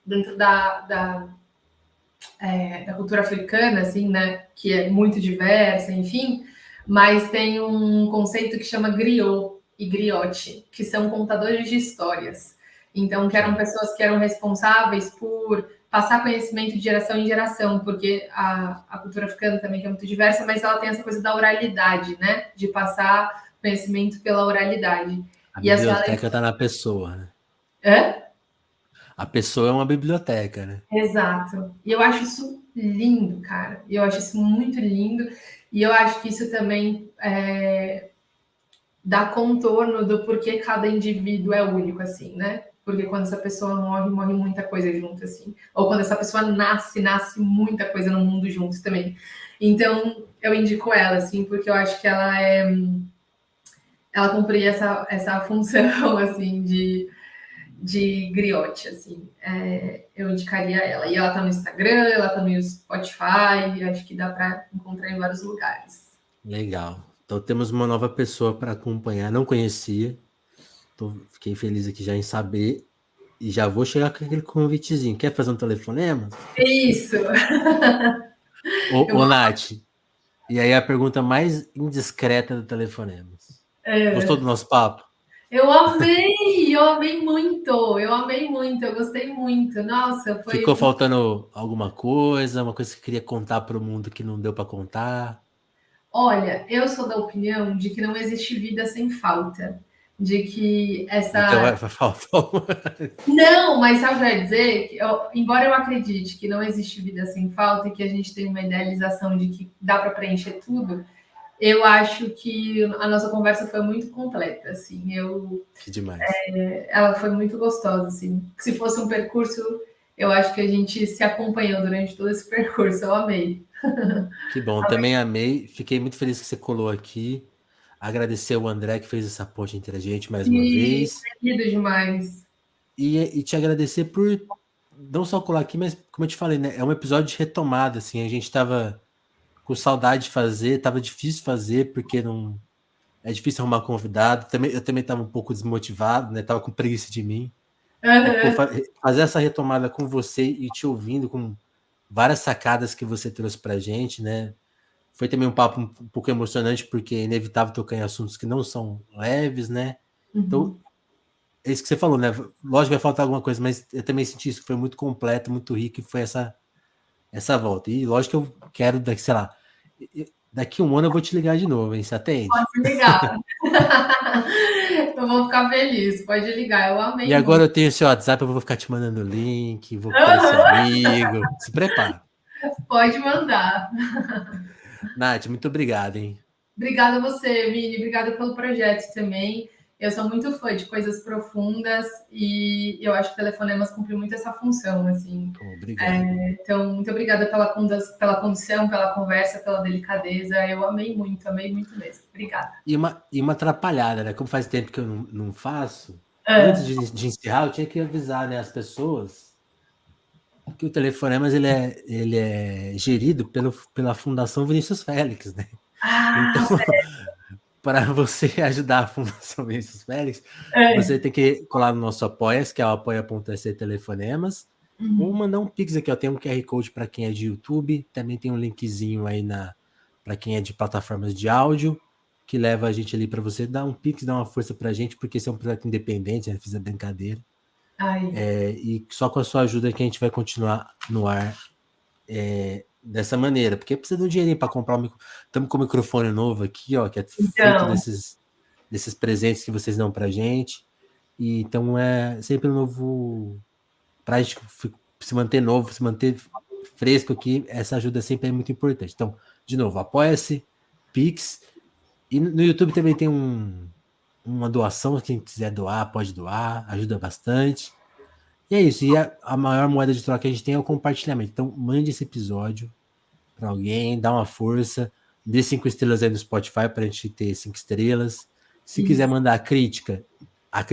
dentro da cultura africana, assim, né, que é muito diversa, enfim, mas tem um conceito que chama griot e griote, que são contadores de histórias. Então, que eram pessoas que eram responsáveis por passar conhecimento de geração em geração, porque a cultura africana também que é muito diversa, mas ela tem essa coisa da oralidade, né, de passar conhecimento pela oralidade.
A
E essa
biblioteca está na pessoa, né?
Hã?
A pessoa é uma biblioteca, né?
Exato. E eu acho isso lindo, cara. Eu acho isso muito lindo. E eu acho que isso também dá contorno do porquê cada indivíduo é único, assim, né? Porque quando essa pessoa morre, morre muita coisa junto, assim. Ou quando essa pessoa nasce, nasce muita coisa no mundo junto também. Então, eu indico ela, assim, porque eu acho que ela cumpria essa função, assim, de griote, assim. Eu indicaria ela. E ela tá no Instagram, ela tá no Spotify, acho que dá para encontrar em vários lugares.
Legal. Então temos uma nova pessoa para acompanhar. Não conhecia. Fiquei feliz aqui já em saber. E já vou chegar com aquele convitezinho. Quer fazer um telefonema?
Isso!
Ô, Nath, e aí a pergunta mais indiscreta do telefonema. Gostou do nosso papo?
Eu amei muito, eu gostei muito. Nossa,
Ficou faltando alguma coisa? Uma coisa que queria contar para o mundo que não deu para contar?
Olha, eu sou da opinião de que não existe vida sem falta. De que
Então
essa.
vai faltar.
Não, mas sabe o que eu ia dizer? Embora eu acredite que não existe vida sem falta e que a gente tem uma idealização de que dá para preencher tudo, eu acho que a nossa conversa foi muito completa, assim.
Que demais.
Ela foi muito gostosa, assim. Se fosse um percurso, eu acho que a gente se acompanhou durante todo esse percurso. Eu amei.
Que bom, também amei. Fiquei muito feliz que você colou aqui. Agradecer o André que fez essa ponte entre a gente mais uma
E
vez.
lindo demais.
E te agradecer por não só colar aqui, mas como eu te falei, né? É um episódio de retomada, assim. A gente tava com saudade de fazer, tava difícil fazer, porque não. É difícil arrumar convidado. Eu também tava um pouco desmotivado, né? Tava com preguiça de mim. E, pô, fazer essa retomada com você e te ouvindo com várias sacadas que você trouxe pra gente, né? Foi também um papo um pouco emocionante, porque é inevitável tocar em assuntos que não são leves, né? Então, é isso que você falou, né? Lógico que vai faltar alguma coisa, mas eu também senti isso, que foi muito completo, muito rico, e foi essa volta. E lógico que eu quero, sei lá, daqui um ano eu vou te ligar de novo, hein? Você atende?
Pode ligar. Eu vou ficar feliz. Pode ligar. Eu
E
amei
agora
muito.
eu tenho seu WhatsApp, eu vou ficar te mandando link, vou querer ser amigo. Se prepara.
Pode mandar.
Nath, muito obrigado, hein?
Obrigada a você, Vini. Obrigada pelo projeto também. Eu sou muito fã de coisas profundas e eu acho que Telefonemas cumpriu muito essa função, assim.
Obrigado.
Então, muito obrigada pela condição, pela conversa, pela delicadeza. Eu amei muito mesmo. Obrigada.
E uma atrapalhada, né? Como faz tempo que eu não faço, antes de encerrar, eu tinha que avisar, né, as pessoas que o Telefonemas ele é gerido pela Fundação Vinícius Félix, né? Então, para você ajudar a Fundação Vinícius Félix, você tem que colar no nosso Apoia-se, que é o apoia.se Telefonemas, ou mandar um Pix aqui, ó. Tem um QR Code para quem é de YouTube, também tem um linkzinho aí para quem é de plataformas de áudio, que leva a gente ali para você dar um Pix, dar uma força para a gente, porque esse é um projeto independente, né? Fiz a brincadeira. E só com a sua ajuda que a gente vai continuar no ar dessa maneira, porque precisa de um dinheirinho para comprar um microfone. Estamos com um microfone novo aqui, ó, que é feito desses presentes que vocês dão pra gente. E então é sempre um novo. Para a gente se manter novo, se manter fresco aqui, essa ajuda sempre é muito importante. Então, de novo, apoia-se, Pix. E no YouTube também tem uma doação, quem quiser doar, pode doar, ajuda bastante. E é isso. E a maior moeda de troca que a gente tem é o compartilhamento. Então, mande esse episódio para alguém, dá uma força, dê 5 estrelas aí no Spotify para a gente ter 5 estrelas. Se quiser mandar a crítica é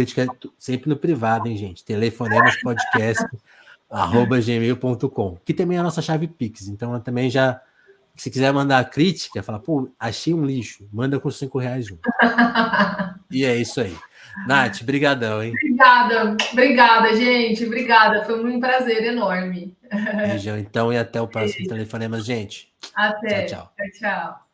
sempre no privado, hein, gente? telefonemaspodcast@gmail.com, que também é a nossa chave Pix. Então, também já, se quiser mandar a crítica, fala, pô, achei um lixo, manda com R$5 junto. E é isso aí. Nath, brigadão, hein?
Obrigada, gente. Obrigada. Foi um prazer enorme.
Beijão, então, e até o próximo Telefonemas, gente. Tchau,
Até.
tchau.
Tchau, tchau.